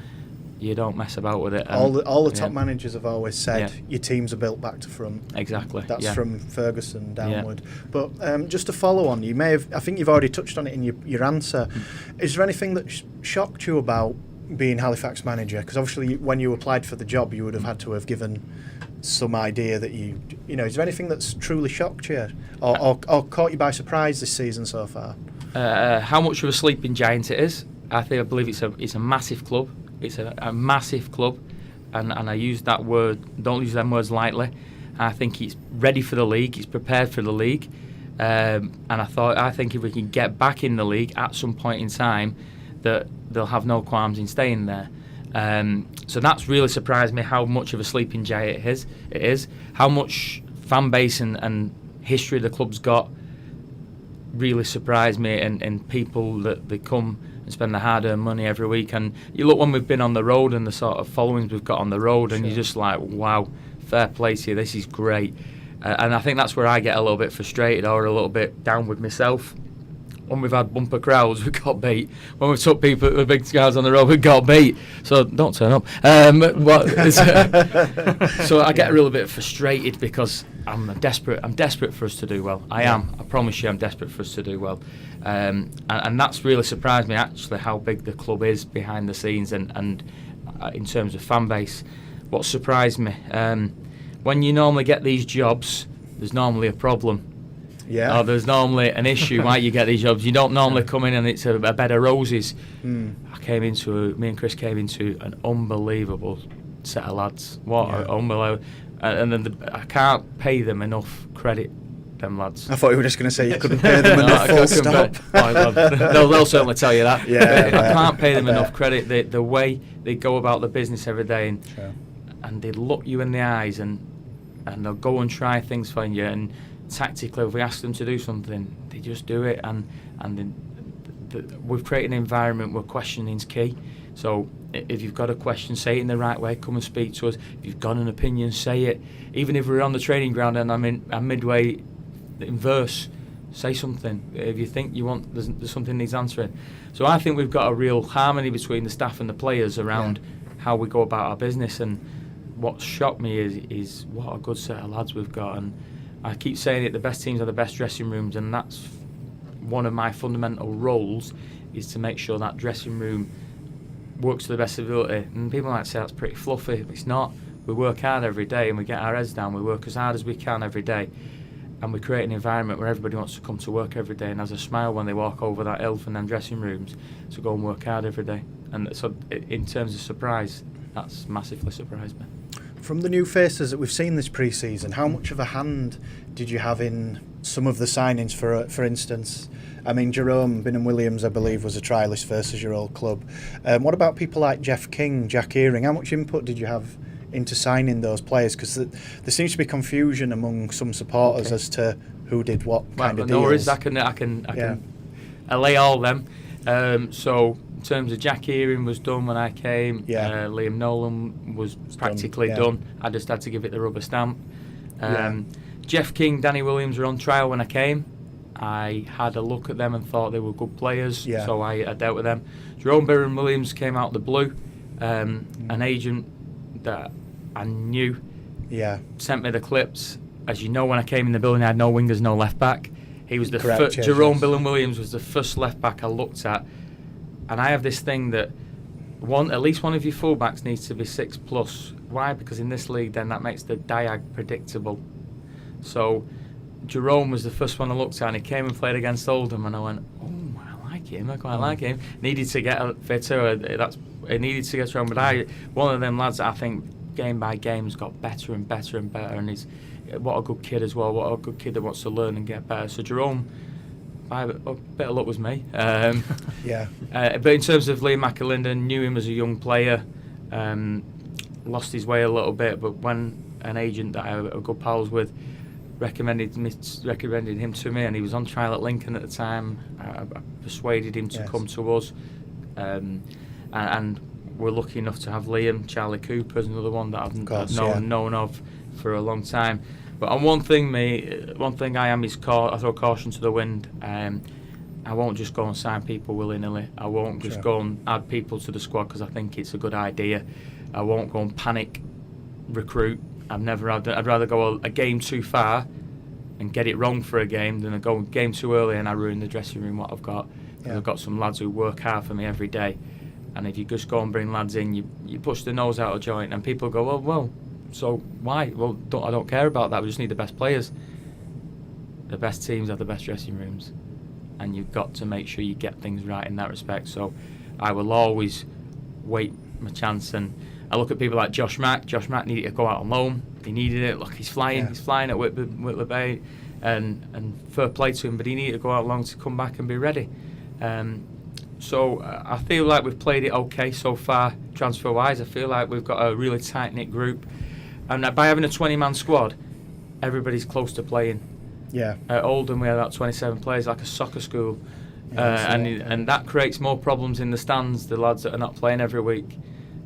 you don't mess about with it. And all the top managers have always said your teams are built back to front. Exactly. That's from Ferguson downward. But just to follow on, I think you've already touched on it in your answer. Is there anything that shocked you about being Halifax manager? Because obviously when you applied for the job you would have had to have given some idea that is there anything that's truly shocked you or caught you by surprise this season so far? How much of a sleeping giant it is. I believe it's a massive club. It's a massive club, and I use that word, don't use them words lightly. I think it's ready for the league, it's prepared for the league, and I think if we can get back in the league at some point in time, that they'll have no qualms in staying there. So that's really surprised me, how much of a sleeping giant it is, how much fan base and history the club's got really surprised me, and people that they come and spend their hard-earned money every week. And you look when we've been on the road and the sort of followings we've got on the road, and you're just like, wow, fair play to you, this is great. And I think that's where I get a little bit frustrated or a little bit down with myself, when we've had bumper crowds, we got beat. When we've took people with big guys on the road, we got beat. So don't turn up. So I get a little bit frustrated because I'm desperate for us to do well. I am. I promise you, I'm desperate for us to do well. And that's really surprised me, actually, how big the club is behind the scenes and in terms of fan base. What surprised me, when you normally get these jobs, there's normally a problem. Yeah. Or there's normally an issue why you get these jobs. You don't normally come in and it's a bed of roses. Me and Chris came into an unbelievable set of lads. Unbelievable. And then I can't pay them enough credit, them lads. I thought you were just going to say you couldn't pay them enough, full stop. They'll certainly tell you that. Yeah, I can't pay them enough credit. The way they go about the business every day, and they look you in the eyes, and they'll go and try things for you, and tactically, if we ask them to do something, they just do it, and we've created an environment where questioning's key. So if you've got a question, say it in the right way. Come and speak to us. If you've got an opinion, say it. Even if we're on the training ground and I'm midway in verse, say something. If you think there's something needs answering. So I think we've got a real harmony between the staff and the players around how we go about our business. And what shocked me is what a good set of lads we've got. And I keep saying it, the best teams are the best dressing rooms, and that's one of my fundamental roles, is to make sure that dressing room works to the best ability. And people might say that's pretty fluffy. It's not. We work hard every day and we get our heads down. We work as hard as we can every day, and we create an environment where everybody wants to come to work every day and has a smile when they walk over that hill from them dressing rooms to go and work hard every day. And so in terms of surprise, that's massively surprised me. From the new faces that we've seen this pre-season, how much of a hand did you have in some of the signings? For instance, I mean, Jerome Bingham-Williams, I believe, was a trialist versus your old club. What about people like Jeff King, Jack Earing? How much input did you have into signing those players? Because there seems to be confusion among some supporters as to who did what kind of deals. No worries, I can allay all them. So in terms of Jack Earing was done when I came. Liam Nolan was practically done. I just had to give it the rubber stamp. Jeff King, Danny Williams were on trial when I came. I had a look at them and thought they were good players, so I dealt with them. Jerome Bingham-Williams came out the blue. An agent that I knew sent me the clips. As you know, when I came in the building, I had no wingers, no left back. He was the first. Jerome Bingham-Williams was the first left back I looked at. And I have this thing that at least one of your fullbacks needs to be 6+. Why? Because in this league, then that makes the diag predictable. So Jerome was the first one I looked at, and he came and played against Oldham, and I went, oh, I like him. I quite like him. Needed to get fitter. It needed to get strong. But one of them lads that I think game by game has got better and better and better, and he's what a good kid as well. What a good kid that wants to learn and get better. So Jerome, a bit of luck was me. But in terms of Liam McAlinden, knew him as a young player, lost his way a little bit, but when an agent that I were good pals with recommended him to me, and he was on trial at Lincoln at the time, I persuaded him to come to us, and we're lucky enough to have Liam. Charlie Cooper's another one that I've known of for a long time. But on one thing I am is I throw caution to the wind. I won't just go and sign people willy-nilly. I won't just go and add people to the squad because I think it's a good idea. I won't go and panic recruit. I'd rather go a game too far and get it wrong for a game than I go a game too early and I ruin the dressing room what I've got. I've got some lads who work hard for me every day, and if you just go and bring lads in, you push the nose out of joint, and people go, well, so why? Well, I don't care about that. We just need the best players. The best teams have the best dressing rooms, and you've got to make sure you get things right in that respect. So I will always wait my chance, and I look at people like Josh Mack. Josh Mack needed to go out on loan. He needed it. Look, he's flying. He's flying at Whitler Bay, and fair play to him. But he needed to go out long to come back and be ready. So I feel like we've played it okay so far, transfer-wise. I feel like we've got a really tight-knit group. And by having a 20-man squad, everybody's close to playing. At Oldham, we had about 27 players, like a soccer school. And that creates more problems in the stands, the lads that are not playing every week.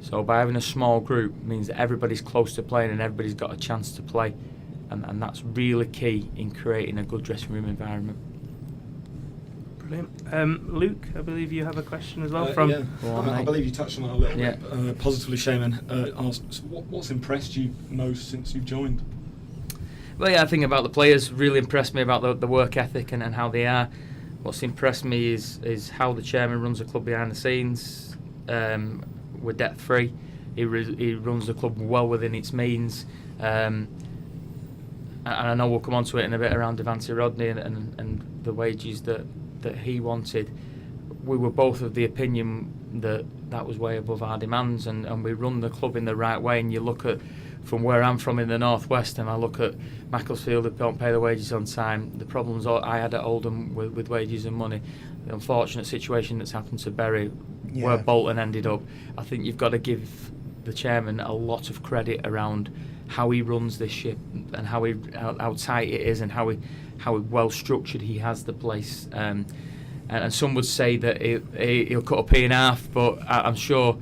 So by having a small group means that everybody's close to playing and everybody's got a chance to play. And that's really key in creating a good dressing room environment. Brilliant. Luke, I believe you have a question as well I believe you touched on that a little Yeah. bit. Positively, Shaymen asked, so what's impressed you most since you've joined? Well, yeah, I think about the players really impressed me about the work ethic and how they are. What's impressed me is how the chairman runs the club behind the scenes. We're debt free. He runs the club well within its means. And I know we'll come on to it in a bit around Devante Rodney and the wages that he wanted. We were both of the opinion that was way above our demands, and we run the club in the right way. And you look at from where I'm from in the northwest, and I look at Macclesfield that don't pay the wages on time, the problems I had at Oldham with wages and money, the unfortunate situation that's happened to Bury, where Bolton ended up. I think you've got to give the chairman a lot of credit around how he runs this ship and how tight it is and how well structured he has the place. And some would say that he'll cut a pea in half, but I'm sure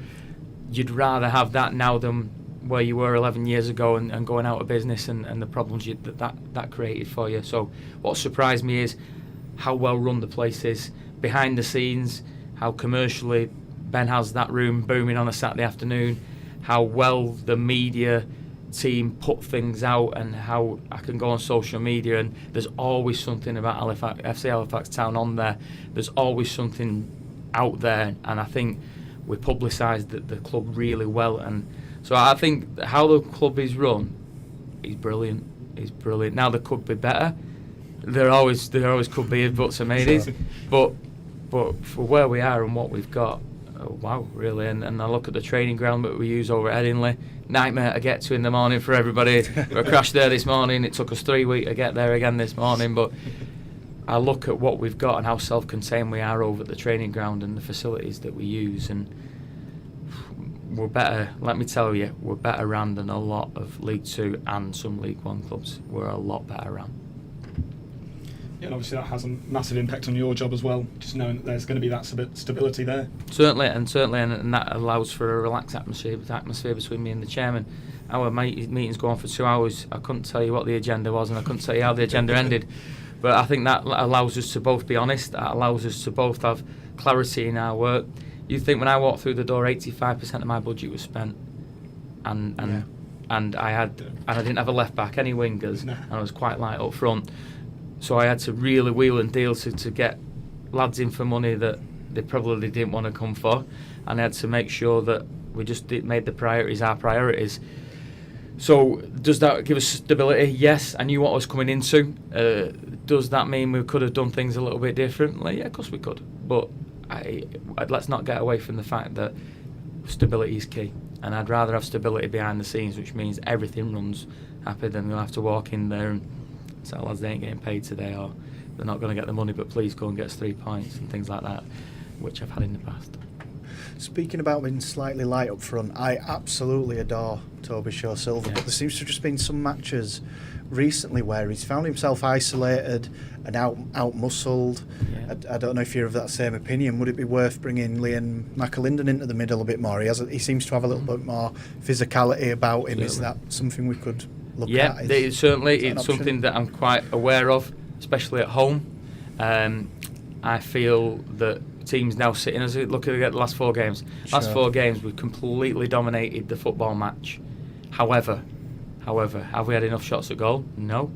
you'd rather have that now than where you were 11 years ago and going out of business and the problems that created for you. So what surprised me is how well run the place is behind the scenes, how commercially Ben has that room booming on a Saturday afternoon, how well the media team put things out, and how I can go on social media and there's always something about FC Halifax Town on there. There's always something out there, and I think we publicised the club really well. And so I think how the club is run is brilliant. It's brilliant. Now there could be better. There always could be buts and maybes, but for where we are and what we've got, wow, really. And I look at the training ground that we use over at Headingley. Nightmare to get to in the morning for everybody. We crashed there this morning. It took us 3 weeks to get there again this morning. But I look at what we've got and how self-contained we are over at the training ground and the facilities that we use, and we're better. Let me tell you, we're better run than a lot of League Two and some League One clubs. We're a lot better run. Yeah, and obviously that has a massive impact on your job as well, just knowing that there's going to be that stability there. Certainly, and that allows for a relaxed atmosphere between me and the chairman. Our meetings go on for 2 hours. I couldn't tell you what the agenda was, and I couldn't tell you how the agenda ended. But I think that allows us to both be honest. That allows us to both have clarity in our work. You think when I walked through the door, 85% of my budget was spent, and I didn't have a left back, any wingers, and I was quite light up front. So I had to really wheel and deal to get lads in for money that they probably didn't want to come for, and I had to make sure that we just made the priorities our priorities. So does that give us stability? Yes. I knew what I was coming into. Does that mean we could have done things a little bit differently? Yeah, of course we could. But let's not get away from the fact that stability is key, and I'd rather have stability behind the scenes, which means everything runs happy, than we'll have to walk in there and say, lads, they ain't getting paid today, or they're not going to get the money, but please go and get us 3 points and things like that, which I've had in the past. Speaking about being slightly light up front, I absolutely adore Toby Shaw-Silver, but there seems to have just been some matches recently where he's found himself isolated and out-muscled. Yeah. I don't know if you're of that same opinion. Would it be worth bringing Liam McAlinden into the middle a bit more? He seems to have a little bit more physicality about him. Absolutely. Is that something we could look at? Yeah, certainly. It's something that I'm quite aware of, especially at home. I feel that teams now sitting, as we look at the last 4 games. Last 4 games, we've completely dominated the football match. However, have we had enough shots at goal? No.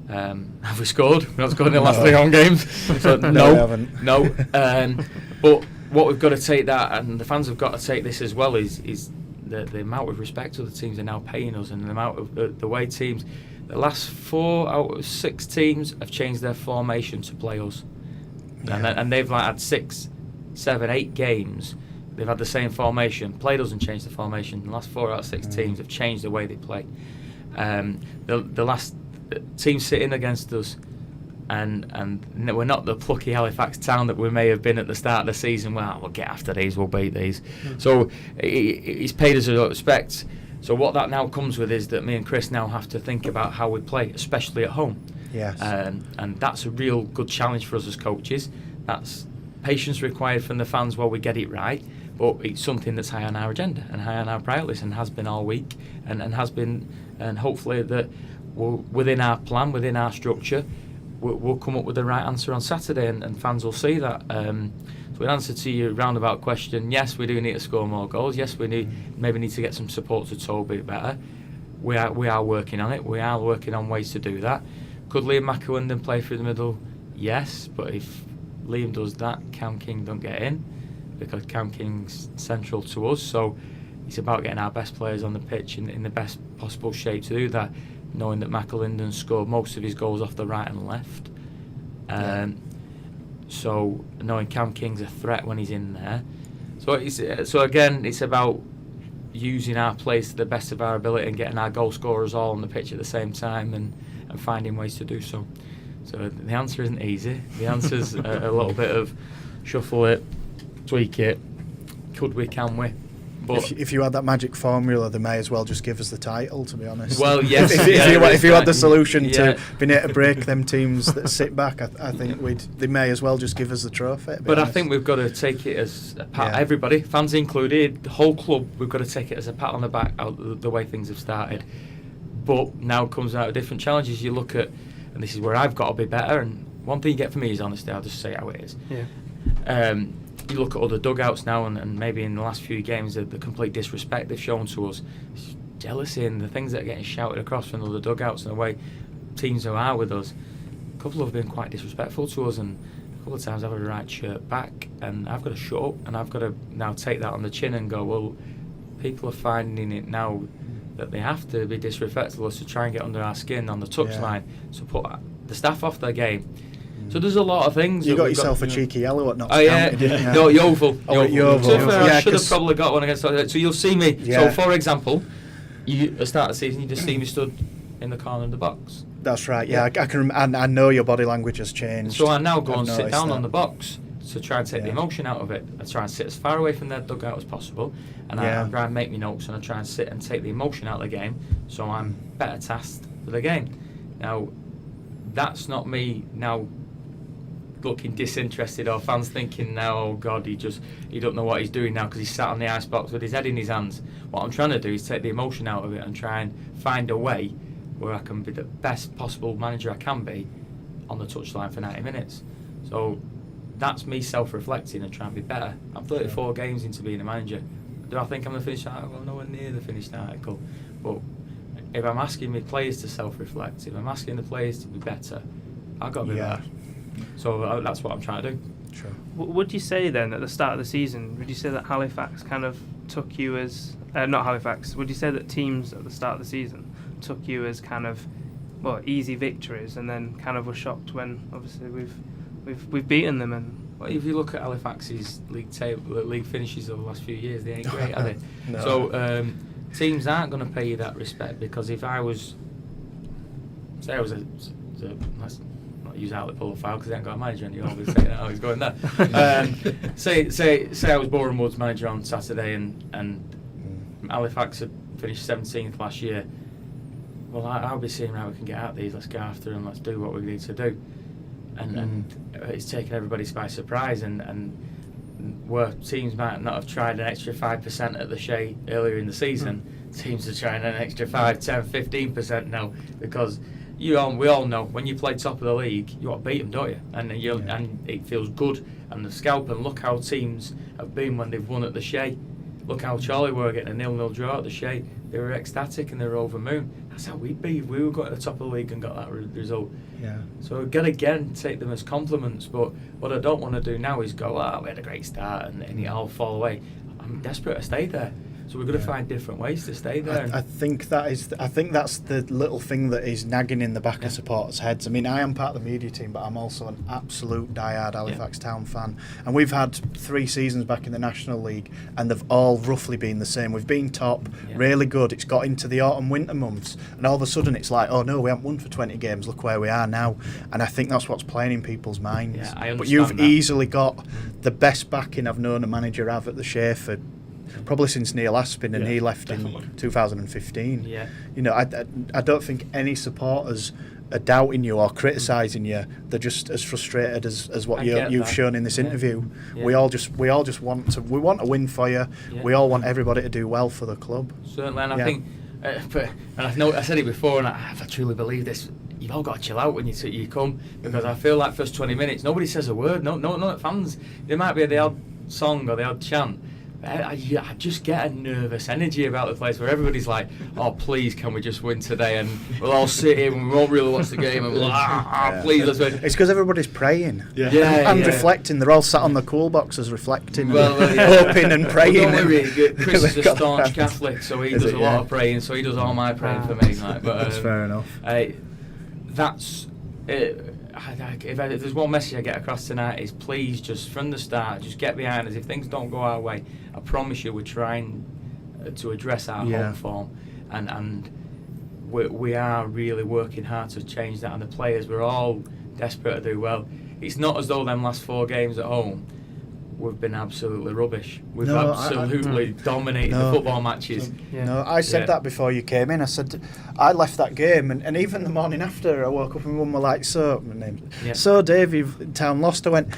Have we scored? We've not scored in the last 3 home games. So no, we haven't. No. But what we've got to take that, and the fans have got to take this as well, is the amount of respect other teams are now paying us, and the amount of the way teams. The last 4 out of 6 teams have changed their formation to play us, and they've had 6, 7, 8 games. They've had the same formation. Play doesn't change the formation. The last 4 out of 6 teams have changed the way they play. The last team sitting against us, and we're not the plucky Halifax Town that we may have been at the start of the season. Well, we'll get after these, we'll beat these. So he's paid us a lot of respect. So what that now comes with is that me and Chris now have to think about how we play, especially at home. Yes. And that's a real good challenge for us as coaches. That's patience required from the fans while we get it right, but it's something that's high on our agenda and high on our priorities, and has been all week, and has been, and hopefully that we're within our plan, within our structure, we'll come up with the right answer on Saturday, and fans will see that. So in answer to your roundabout question, yes, we do need to score more goals. Yes, we maybe need to get some support to Toby better. We are working on it. We are working on ways to do that. Could Liam McAlinden play through the middle? Yes, but if Liam does that, Cam King don't get in, because Cam King's central to us. So it's about getting our best players on the pitch in the best possible shape to do that, knowing that McAlinden scored most of his goals off the right and left. So knowing Cam King's a threat when he's in there. So again, it's about using our players to the best of our ability and getting our goal scorers all on the pitch at the same time, and finding ways to do so. So the answer isn't easy. The answer's a little bit of shuffle it, tweak it. Could we? Can we? But if you had that magic formula, they may as well just give us the title, to be honest. Well, yes. if you had the solution to being able to break them teams that sit back, I think they may as well just give us the trophy. But honest. I think we've got to take it as a pat. Everybody, fans included, the whole club, we've got to take it as a pat on the back out the way things have started. But now comes out of different challenges. You look at, and this is where I've got to be better. And one thing you get from me is honesty. I'll just say how it is. Yeah. You look at other dugouts now, and maybe in the last few games, the complete disrespect they've shown to us, jealousy and the things that are getting shouted across from other dugouts and the way teams who are with us. A couple have been quite disrespectful to us, and a couple of times I've had a right shirt back, and I've got to shut up, and I've got to now take that on the chin and go, well, people are finding it now that they have to be disrespectful to try and get under our skin on the touchline, to put the staff off their game. So there's a lot of things. You got yourself a cheeky yellow at Notts County, didn't you? No, Yeovil. Yeovil. So I should have probably got one against. So you'll see me. Yeah. So for example, at the start of the season, you just see me stood in the corner of the box. That's right. Yeah, I can. I know your body language has changed. So I now go and sit down on the box to try and take the emotion out of it. I try and sit as far away from their dugout as possible, and I try and make me notes, and I try and sit and take the emotion out of the game, so I'm better tasked for the game. Now, that's not me now looking disinterested, or fans thinking now, oh God, he don't know what he's doing now because he's sat on the ice box with his head in his hands. What I'm trying to do is take the emotion out of it and try and find a way where I can be the best possible manager I can be on the touchline for 90 minutes. So that's me self-reflecting and trying to be better. I'm 34 games into being a manager. Do I think I'm the finished article? Well, nowhere near the finished article. But if I'm asking my players to self-reflect, if I'm asking the players to be better, I've got to be better. So that's what I'm trying to do. Sure. Would you say then, at the start of the season, would you say that Halifax kind of took you as... not Halifax, would you say that teams at the start of the season took you as kind of, well, easy victories, and then kind of were shocked when, obviously, we've beaten them? And well, if you look at Halifax's league finishes over the last few years, they ain't great, are they? No. So teams aren't going to pay you that respect, because if I was... Say I was let's not use outlet pull file because they ain't got a manager, and you always say, oh, he's going there. Say I was Boreham Wood's manager on Saturday, and Halifax had finished 17th last year. Well, I'll be seeing how we can get out these. Let's go after them. Let's do what we need to do. And it's taken everybody by surprise. And where teams might not have tried an extra 5% at the Shay earlier in the season, teams are trying an extra 5, 10, 15% now, because we all know when you play top of the league, you want to beat them, don't you? And and it feels good. And the scalp, and look how teams have been when they've won at the Shay. Look how Charlie were getting a 0-0 draw at the Shay. They were ecstatic and they were over the moon. That's how we'd be if we were going to the top of the league and got that result. Yeah. So we've got to again take them as compliments. But what I don't want to do now is go, we had a great start and it all fall away. I'm desperate to stay there. So we've got to find different ways to stay there. I think that's the little thing that is nagging in the back of supporters' heads. I mean, I am part of the media team, but I'm also an absolute diehard Halifax Town fan. And we've had 3 seasons back in the National League, and they've all roughly been the same. We've been top, really good. It's got into the autumn-winter months, and all of a sudden it's like, oh no, we haven't won for 20 games. Look where we are now. And I think that's what's playing in people's minds. Yeah, I understand. But you've easily got the best backing I've known a manager have at the Shay for probably since Neil Aspin, and he left in 2015. Yeah. You know, I don't think any supporters are doubting you or criticising you. They're just as frustrated as what you've shown in this interview. Yeah. We all just want to win for you. Yeah. We all want everybody to do well for the club. Certainly, and I think, I said it before, and I truly believe this. you've all got to chill out when you come, because I feel like first 20 minutes nobody says a word. No fans. There might be the odd song or the odd chant. I just get a nervous energy about the place where everybody's like, oh please can we just win today, and we'll all sit here and we won't really watch the game, and we'll please let's win. It's because everybody's praying and reflecting. They're all sat on the cool boxes reflecting, yeah. hoping and praying. Well, don't worry, Chris is a staunch Catholic, so he does a lot of praying, so he does all my praying for me. Like, but that's fair enough. That's it. If there's one message I get across tonight, is please just from the start just get behind us. If things don't go our way, I promise you we're trying to address our home form, and we are really working hard to change that, and the players, we're all desperate to do well. It's not as though them last 4 games at home we've been absolutely rubbish. We've absolutely dominated the football matches. No, I said that before you came in. I said I left that game, and even the morning after I woke up and Mum were like, so Davey, Town lost. I went,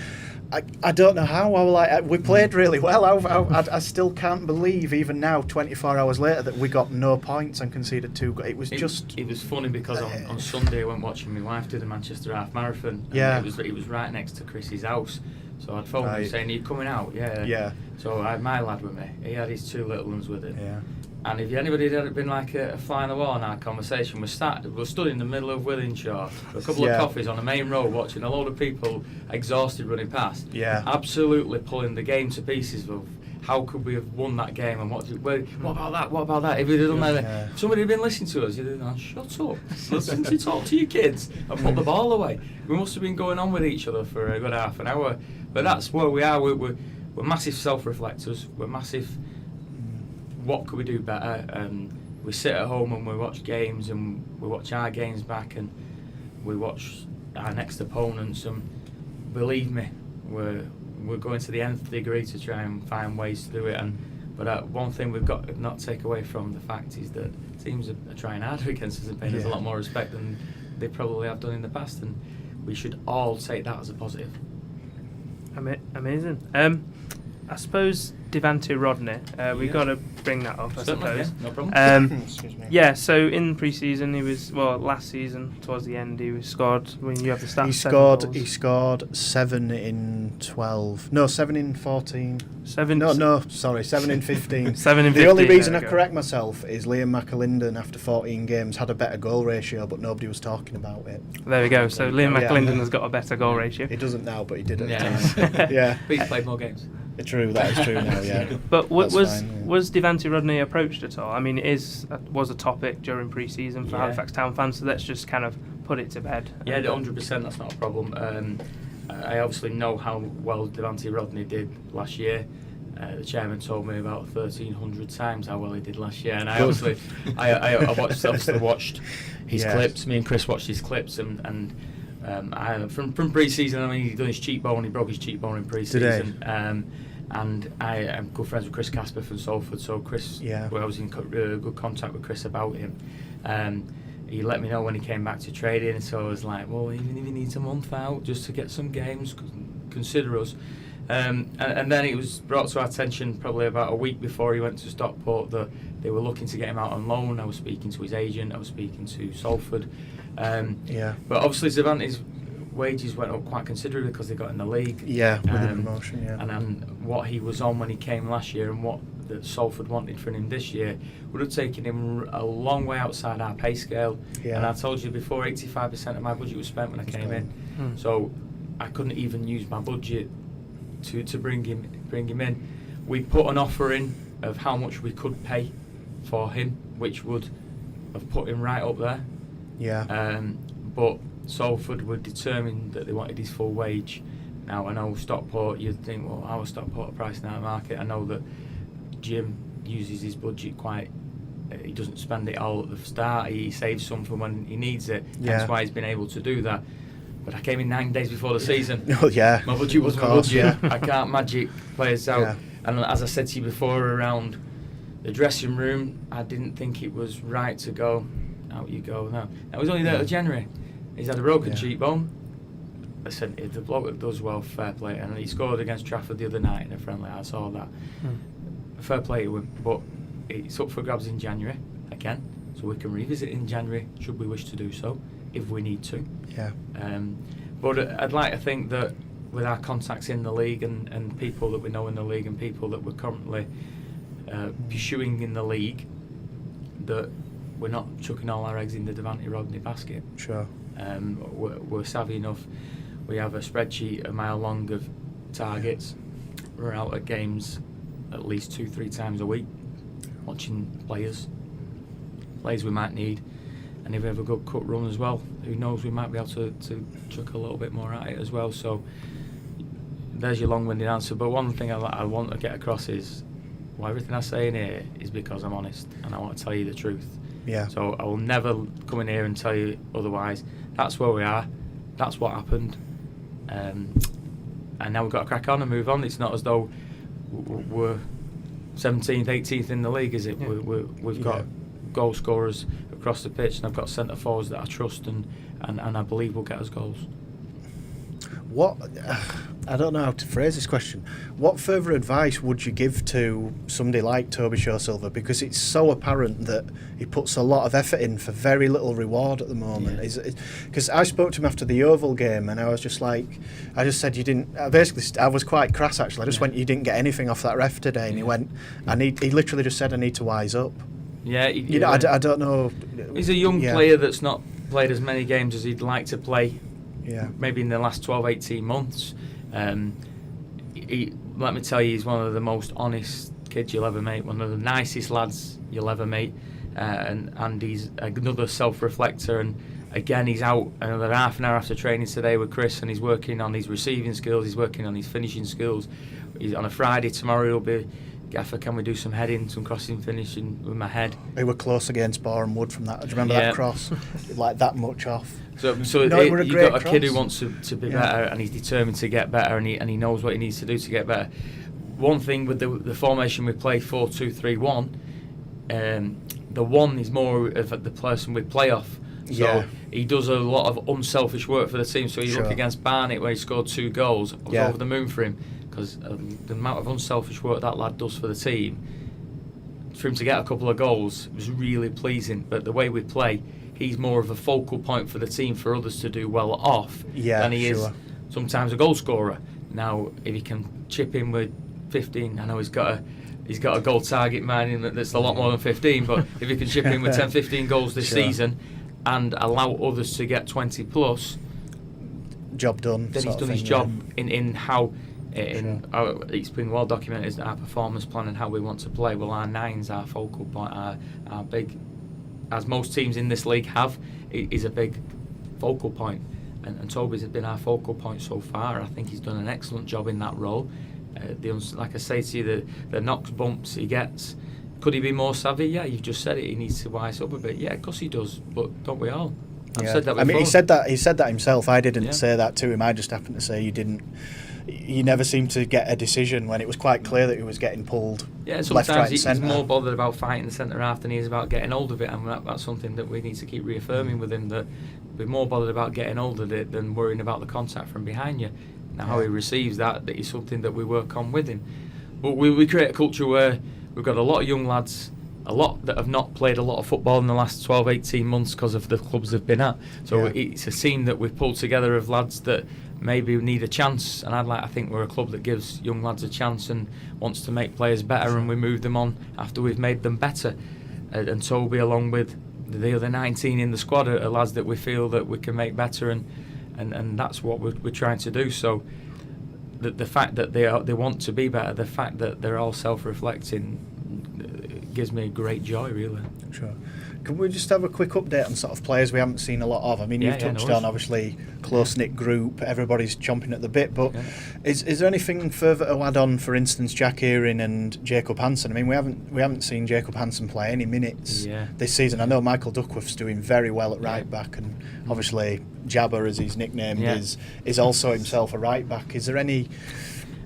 I don't know how. I was like, we played really well. I still can't believe, even now, 24 hours later, that we got no points and conceded 2 goals. It was funny because on Sunday I went watching my wife do the Manchester Half Marathon. And it was right next to Chris's house. So I'd phoned him saying, are you coming out? Yeah. So I had my lad with me. He had his 2 little ones with him. Yeah. And if anybody had been like a fly on the wall in our conversation, we stood in the middle of Willinshaw for a couple of coffees on a main road watching a load of people exhausted running past. Yeah. Absolutely pulling the game to pieces of how could we have won that game, and what about that? What about that? If we'd done that, if somebody had been listening to us, you'd have gone, shut up, listen to talk to your kids and put the ball away. We must have been going on with each other for a good half an hour. But that's where we are. We're massive self-reflectors. We're massive. What could we do better? We sit at home and we watch games, and we watch our games back, and we watch our next opponents. And believe me, we're going to the nth degree to try and find ways to do it. But one thing we've got to not take away from the fact is that teams are trying harder against us and paying us a lot more respect than they probably have done in the past, and we should all take that as a positive. Amazing. I suppose Devante Rodney, we've got to bring that up, I suppose. No problem. Excuse me. Yeah, so in pre-season he was, last season towards the end he was scored, when you have the stats. He scored 7 in 12. No, 7 in 14. 7 in 15. 7 in 15. The only reason I correct myself is Liam McAlinden, after 14 games, had a better goal ratio, but nobody was talking about it. There we go. So Liam McAlinden has got a better goal ratio. He doesn't now, but he did at the time. Yeah. But he's played more games. True, that is true now, yeah. But was Devante Rodney approached at all? I mean, it was a topic during pre-season for Halifax Town fans, so let's just kind of put it to bed. Yeah, 100%, that's not a problem. I obviously know how well Devante Rodney did last year. The chairman told me about 1,300 times how well he did last year, and I obviously watched his clips. Me and Chris watched his clips, and from pre-season, I mean, he done his cheekbone. He broke his cheekbone in pre-season. And I am good friends with Chris Casper from Salford, so Chris, I was in good contact with Chris about him. He let me know when he came back to training, so I was like, well, even if he needs a month out just to get some games, consider us. And then it was brought to our attention probably about a week before he went to Stockport that they were looking to get him out on loan. I was speaking to his agent, I was speaking to Salford. But obviously Devante's wages went up quite considerably because they got in the league. Yeah, with the promotion, And what he was on when he came last year and what that Salford wanted from him this year would have taken him a long way outside our pay scale. Yeah. And I told you before, 85% of my budget was spent when I came in. So I couldn't even use my budget to bring him in. We put an offer in of how much we could pay for him, which would have put him right up there. Yeah. But Salford were determined that they wanted his full wage. Now I know Stockport, you'd think, well, how is Stockport priced in our market? I know that Jim uses his budget he doesn't spend it all at the start, he saves some for when he needs it. That's why he's been able to do that. But I came in 9 days before the season. Oh yeah. My budget wasn't my budget. I can't magic players out. Yeah. And as I said to you before, around the dressing room, I didn't think it was right to go, out you go. No, that was only there till January. He's had a broken cheekbone. Listen, if the bloke does well, fair play. And he scored against Trafford the other night in a friendly. I saw that. Fair play to him. But it's up for grabs in January again. So we can revisit in January should we wish to do so. if we need to. Yeah. But I'd like to think that with our contacts in the league and people that we know in the league and people that we're currently pursuing in the league, that we're not chucking all our eggs in the Devante Rodney basket. Sure. We're savvy enough. We have a spreadsheet a mile long of targets. We're out at games at least 2-3 times a week, watching players we might need, and if we have a good cut run as well, who knows, we might be able to chuck a little bit more at it as well. So there's your long-winded answer, but one thing I want to get across is, well, everything I say in here is because I'm honest and I want to tell you the truth. Yeah. So I will never come in here and tell you otherwise. That's where we are. That's what happened. And now we've got to crack on and move on. It's not as though we're 17th, 18th in the league, is it? Yeah. We've got goal scorers across the pitch, and I've got centre forwards that I trust and I believe will get us goals. What, I don't know how to phrase this question. What further advice would you give to somebody like Toby Show-Silver? Because it's so apparent that he puts a lot of effort in for very little reward at the moment. Because I spoke to him after the Oval game, and I was just like, I just said, you didn't. Basically, I was quite crass actually. I just went, you didn't get anything off that ref today, and he went, he literally just said, I need to wise up. Yeah, you know, I don't know. He's a young player that's not played as many games as he'd like to play. Yeah. Maybe in the last 12-18 months. Let me tell you, he's one of the most honest kids you'll ever meet, one of the nicest lads you'll ever meet, and he's another self-reflector. And again, he's out another half an hour after training today with Chris, and he's working on his receiving skills, he's working on his finishing skills. He's on a Friday tomorrow, he'll be, Gaffer, can we do some heading, some crossing finishing with my head? We were close against Boreham Wood from that. Do you remember that cross? Like that much off. So you've got a kid who wants to be better, and he's determined to get better, and he knows what he needs to do to get better. One thing with the formation we play 4-2-3-1, the one is more of the person we play off. So he does a lot of unselfish work for the team. So you look against Barnet where he scored 2 goals. I was over the moon for him, because the amount of unselfish work that lad does for the team, for him to get a couple of goals was really pleasing. But the way we play, he's more of a focal point for the team for others to do well off than he is sometimes a goal scorer. Now, if he can chip in with 15, I know he's got a goal target man that's a lot more than 15, but if he can chip in with 10-15 goals this season and allow others to get 20 plus, job done. Then he's done his job in how. It's been well documented as our performance plan and how we want to play. Well, our 9's our focal point, our big, as most teams in this league have, is a big focal point. And Toby's been our focal point so far. I think he's done an excellent job in that role. Like I say to you, the knocks, bumps he gets. Could he be more savvy? Yeah, you've just said it. He needs to wise up a bit. Yeah, of course he does. But don't we all? I've said that before. I mean, he said that himself. I didn't say that to him. I just happened to say you never seemed to get a decision when it was quite clear that he was getting pulled. Yeah, sometimes he's more bothered about fighting the centre half than he is about getting hold of it, and that's something that we need to keep reaffirming with him, that we're more bothered about getting hold of it than worrying about the contact from behind you. Now, how he receives that is something that we work on with him. But we create a culture where we've got a lot of young lads, a lot that have not played a lot of football in the last 12-18 months because of the clubs they've been at. So it's a team that we've pulled together of lads that maybe need a chance, and I think we're a club that gives young lads a chance and wants to make players better, and we move them on after we've made them better. And Toby, along with the other 19 in the squad, are lads that we feel that we can make better, and that's what we're trying to do. So the fact that they want to be better, the fact that they're all self-reflecting, gives me great joy, really. Sure. Can we just have a quick update on sort of players we haven't seen a lot of? I mean, you've touched on, obviously, close-knit group, everybody's chomping at the bit, but is there anything further to add on, for instance, Jack Earing and Jacob Hansen? I mean, we haven't seen Jacob Hansen play any minutes this season. I know Michael Duckworth's doing very well at right back, and obviously Jabber, as he's nicknamed, is also himself a right back. Is there any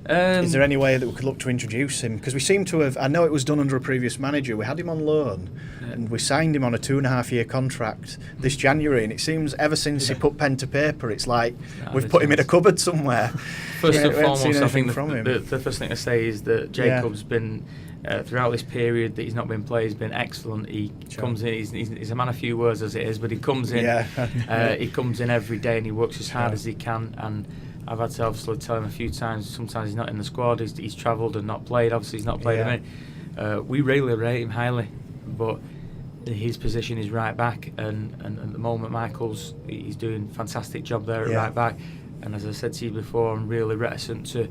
way that we could look to introduce him? Because we seem to have, I know it was done under a previous manager, we had him on loan and we signed him on a 2.5-year contract this January, and it seems ever since he put pen to paper, it's like we've put him in a cupboard somewhere. First and foremost, I think the first thing to say is that Jacob's been throughout this period that he's not been played, he's been excellent. He comes in, he's a man of few words as it is, but he comes in, he comes in every day and he works as hard as he can. And I've had to obviously tell him a few times, sometimes he's not in the squad, he's travelled and not played, obviously he's not played a minute. We really rate him highly, but his position is right back, and at the moment he's doing a fantastic job there at right back. And as I said to you before, I'm really reticent to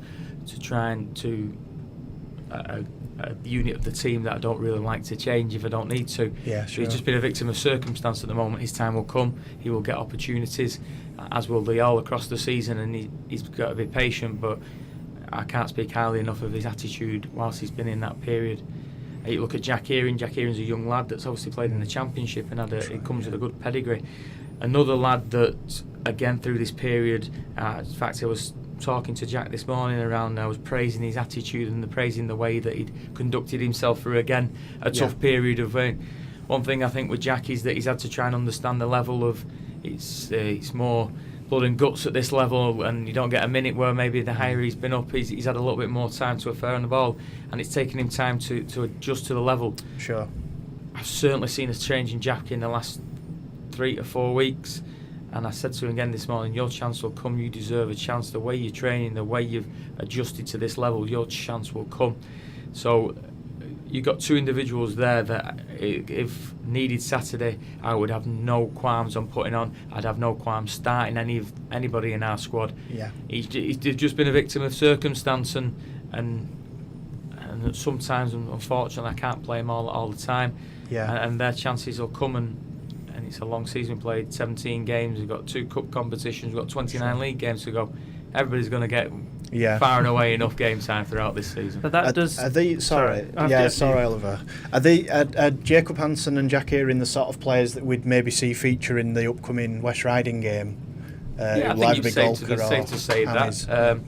try and to a unit of the team that I don't really like to change if I don't need to. Yeah, sure. He's just been a victim of circumstance at the moment. His time will come. He will get opportunities, as will they all across the season, and he's got to be patient. But I can't speak highly enough of his attitude whilst he's been in that period. You look at Jack Earing. Jack Earing's a young lad that's obviously played in the Championship and he comes with a good pedigree. Another lad that, again, through this period, in fact, I was talking to Jack this morning around, I was praising his attitude and praising the way that he'd conducted himself through, again, a tough period of one thing I think with Jack is that he's had to try and understand the level of it's more blood and guts at this level, and you don't get a minute where maybe the higher he's been up, he's had a little bit more time to affair on the ball, and it's taken him time to adjust to the level. Sure. I've certainly seen a change in Jack in the last 3 to 4 weeks, and I said to him again this morning, your chance will come, you deserve a chance. The way you're training, the way you've adjusted to this level, your chance will come. So you've got 2 individuals there that if needed Saturday, I would have no qualms on putting on. I'd have no qualms starting anybody in our squad. Yeah. He's just been a victim of circumstance, and sometimes, unfortunately, I can't play him all the time. Yeah. And their chances will come, and it's a long season. We played 17 games. We've got 2 cup competitions. We've got 29 league games to go. Everybody's going to get far and away enough game time throughout this season. But that does. Sorry, Oliver. Are Jacob Hansen and Jack Earing the sort of players that we'd maybe see feature in the upcoming West Riding game? I think it's safe to say that.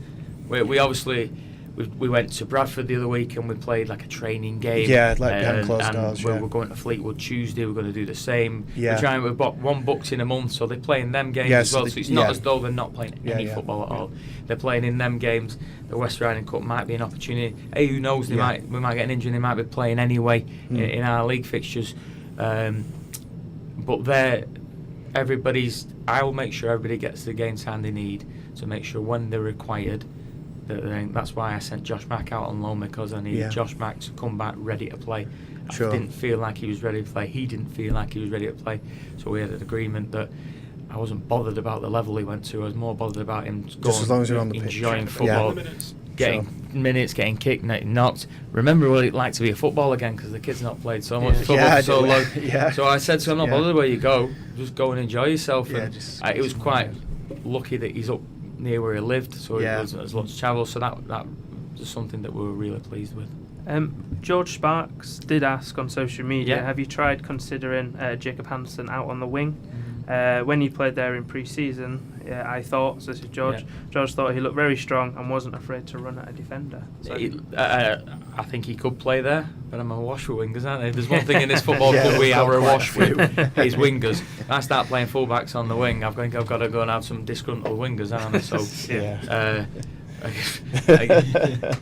We obviously. We went to Bradford the other week and we played like a training game. Yeah, like behind closed doors. We're going to Fleetwood Tuesday. We're going to do the same. Yeah. We've got one booked in a month, so they're playing them games as well. So it's not as though they're not playing any football at all. They're playing in them games. The West Riding Cup might be an opportunity. Hey, who knows? We might get an injury. They might be playing anyway in our league fixtures. But I will make sure everybody gets the game time they need to make sure when they're required. That's why I sent Josh Mack out on loan, because I needed Josh Mack to come back ready to play. Sure. I didn't feel like he was ready to play. He didn't feel like he was ready to play. So we had an agreement that I wasn't bothered about the level he went to. I was more bothered about him just as long as you're on the enjoying pitch. football, getting minutes, getting kicked, knocked. Remember what it like to be a football again, because the kid's not played so much football for so long. So I said to him, I'm not bothered where you go, just go and enjoy yourself. And it was quite lucky that he's up near where he lived, so there's lots of travel, so that was something that we were really pleased with. George Sparks did ask on social media, have you tried considering Jacob Hansen out on the wing? When he played there in pre-season, I thought, so this is George, George thought he looked very strong and wasn't afraid to run at a defender. So I think he could play there, but I'm a wash with wingers, aren't I? There's one thing in this football club we are a wash with, is wingers. If I start playing fullbacks on the wing, I've got to go and have some disgruntled wingers, haven't I? So,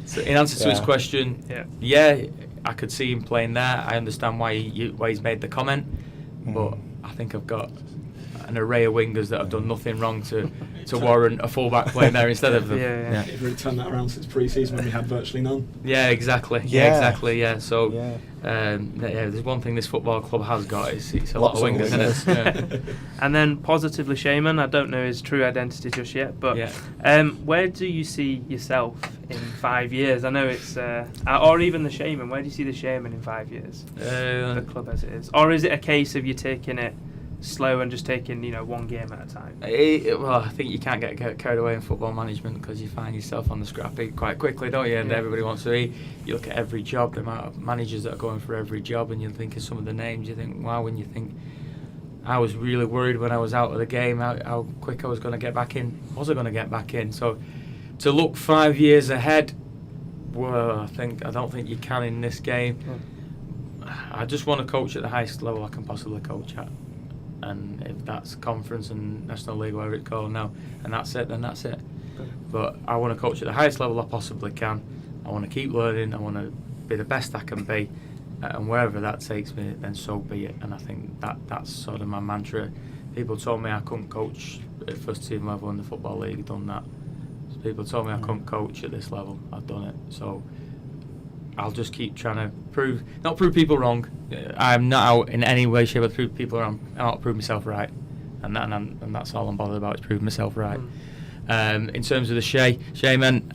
so in answer to his question, I could see him playing there. I understand why he's made the comment, but I think I've got an array of wingers that have done nothing wrong to warrant a fullback playing there instead of them. You've really turned that around since pre-season when we had virtually none. Yeah, exactly. So there's one thing this football club has got, it's a lot of wingers, isn't it? And then positively Shaymen, I don't know his true identity just yet, but where do you see yourself in 5 years? I know it's or even the Shaymen, where do you see the Shaymen in 5 years? The club as it is, or is it a case of you taking it slow and just taking one game at a time? Well, I think you can't get carried away in football management, because you find yourself on the scrappy quite quickly, don't you? And everybody wants to eat. You look at every job, the amount of managers that are going for every job, and you think of some of the names, you think, wow. When you think, I was really worried when I was out of the game how quick I was going to get back in. Was I going to get back in? So to look 5 years ahead, well, I don't think you can in this game. I just want to coach at the highest level I can possibly coach at. And if that's conference and national league, whatever it's called now, and that's it, then that's it. But I want to coach at the highest level I possibly can. I want to keep learning. I want to be the best I can be, and wherever that takes me, then so be it. And I think that's sort of my mantra. People told me I couldn't coach at first team level in the Football League, I've done that. So people told me I couldn't coach at this level, I've done it. So I'll just keep trying to not prove people wrong. I'm not out in any way, shape, or to prove people wrong. I'm out to prove myself right, and that's all I'm bothered about, is proving myself right. In terms of the Shaymen,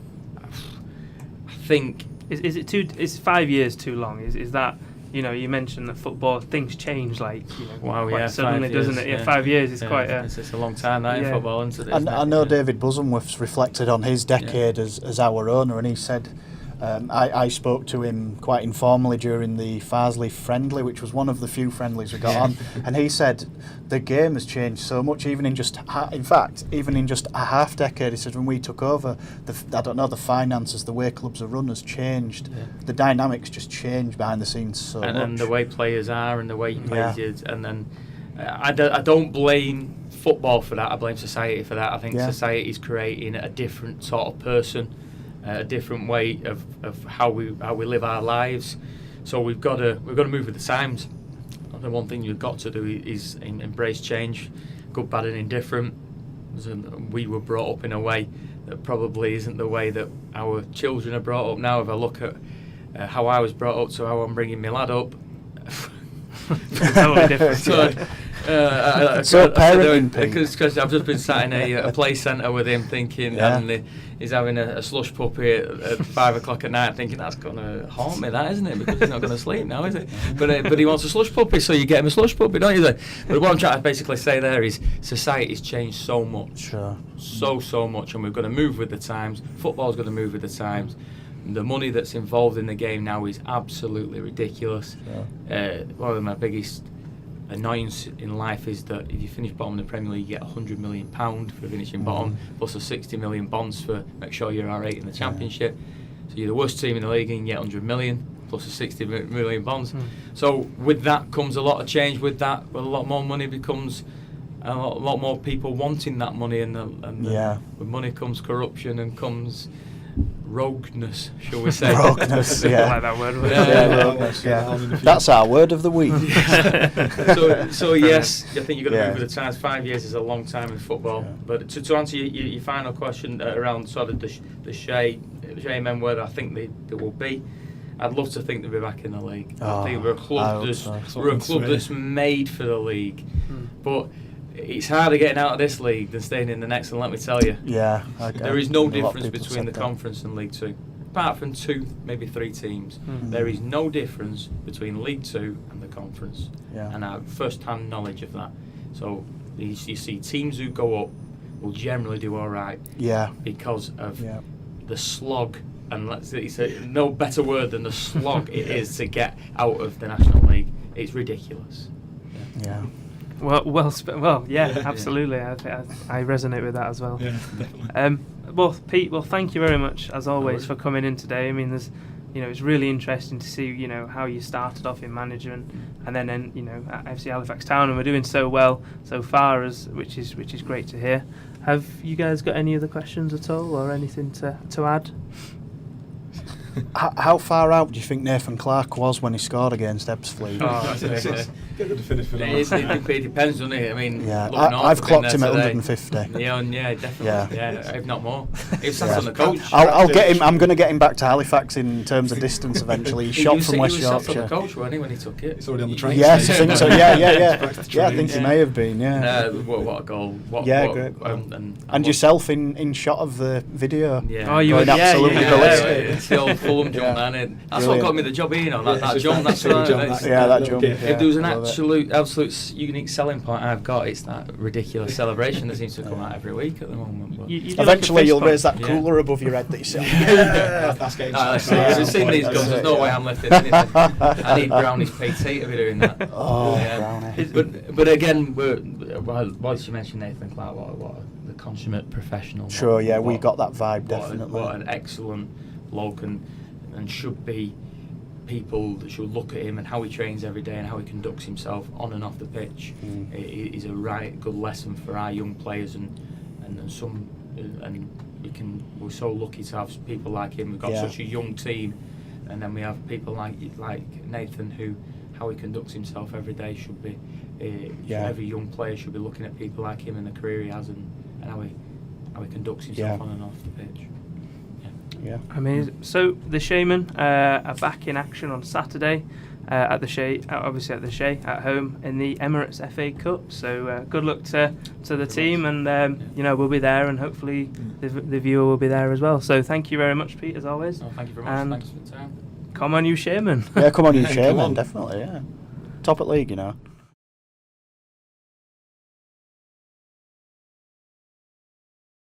I think is 5 years too long? Is that, you mentioned that football, things change quite suddenly, doesn't it? 5 years is quite it's a long time that in football, isn't it? And I know David Bosworth's reflected on his decade as our owner, and he said, I spoke to him quite informally during the Farsley friendly, which was one of the few friendlies we got on, and he said the game has changed so much, even in just a half decade. He said when we took over, the finances, the way clubs are run has changed. The dynamics just changed behind the scenes so much. And the way players are, and the way players is, and then I don't blame football for that. I blame society for that. I think society is creating a different sort of person, a different way of how we live our lives. So we've got to move with the times. The one thing you've got to do is embrace change, good, bad, and indifferent. We were brought up in a way that probably isn't the way that our children are brought up now. If I look at how I was brought up to how I'm bringing my lad up, totally different. So parenting, because I've just been sat in a play centre with him, thinking, and he's having a slush puppy at 5 o'clock at night, thinking that's going to haunt me, that, isn't it? Because he's not going to sleep now, is it? But he wants a slush puppy, so you get him a slush puppy, don't you? But what I'm trying to basically say there is society's changed so much, so much, and we've got to move with the times. Football's got to move with the times. The money that's involved in the game now is absolutely ridiculous. One of my biggest annoyance in life is that if you finish bottom in the Premier League, you get £100 million for finishing bottom, plus a 60 million bonds for make sure you're R8 in the Championship. So you're the worst team in the league and you get 100 million plus a 60 million bonds. So with that comes a lot of change. With that, a lot more money becomes a lot more people wanting that money, and with money comes corruption and comes rogueness, shall we say? Rogueness, I like that word. Rogueness, That's our word of the week. So yes, I think you've got to move with the times. 5 years is a long time in football. But to answer your final question around sort of the Shaymen, where I think they will be, I'd love to think they'll be back in the league. I think we're a club that's made for the league. But it's harder getting out of this league than staying in the next, and let me tell you, there is no difference between the conference and League Two, apart from 2, maybe 3 teams. There is no difference between League Two and the conference, and I have first-hand knowledge of that. So you see teams who go up will generally do all right, because of the slog, and it's no better word than the slog it is to get out of the National League. It's ridiculous. Well, absolutely. I resonate with that as well. Yeah, definitely. Pete, thank you very much as always for coming in today. I mean, it's really interesting to see, how you started off in management, and then at A.F.C. Halifax Town, and we're doing so well so far, which is great to hear. Have you guys got any other questions at all, or anything to add? How far out do you think Nathan Clark was when he scored against Ebbsfleet? Get the definitive It depends, doesn't it? I mean, I've clocked him at 150. Yeah, definitely. If not more. He was sat on the coach. I'll get him. I'm going to get him back to Halifax in terms of distance eventually. He shot from West Yorkshire. He was sat on the coach, wasn't he, when he took it? It's already on the train. Yes, I think so. Yeah, I think he may have been. What a goal! Great. And yourself in shot of the video. Yeah. Oh, you were absolutely ballistic. It's the old Fulham jump, and that's what got me the job. That jump. That's that jump. If there was an absolute unique selling point I've got, it's that ridiculous celebration that seems to come out every week at the moment. Eventually you'll raise that cooler above your head that you say, that's getting I've seen these guns, there's no way I'm lifting anything. I need Brownie's PT to be doing that. Brownie. But again, once you mentioned Nathan Clark, what the consummate professional. Sure, we got that vibe, definitely. What an excellent bloke, and should be people that should look at him and how he trains every day and how he conducts himself on and off the pitch. It is a right good lesson for our young players, and we're so lucky to have people like him. We've got such a young team and then we have people like Nathan, who how he conducts himself every day should be. Every young player should be looking at people like him and the career he has, and how he conducts himself on and off the pitch. Yeah. Amazing. So the Shaymen are back in action on Saturday at the Shay, obviously at the Shay at home in the Emirates FA Cup. So good luck to the team, and we'll be there, and hopefully the viewer will be there as well. So thank you very much, Pete, as always. Oh, thank you very much. And thanks for the time. come on, you Shaymen. Yeah, come on, you Come Shaymen, on. definitely. Yeah, top at league, you know.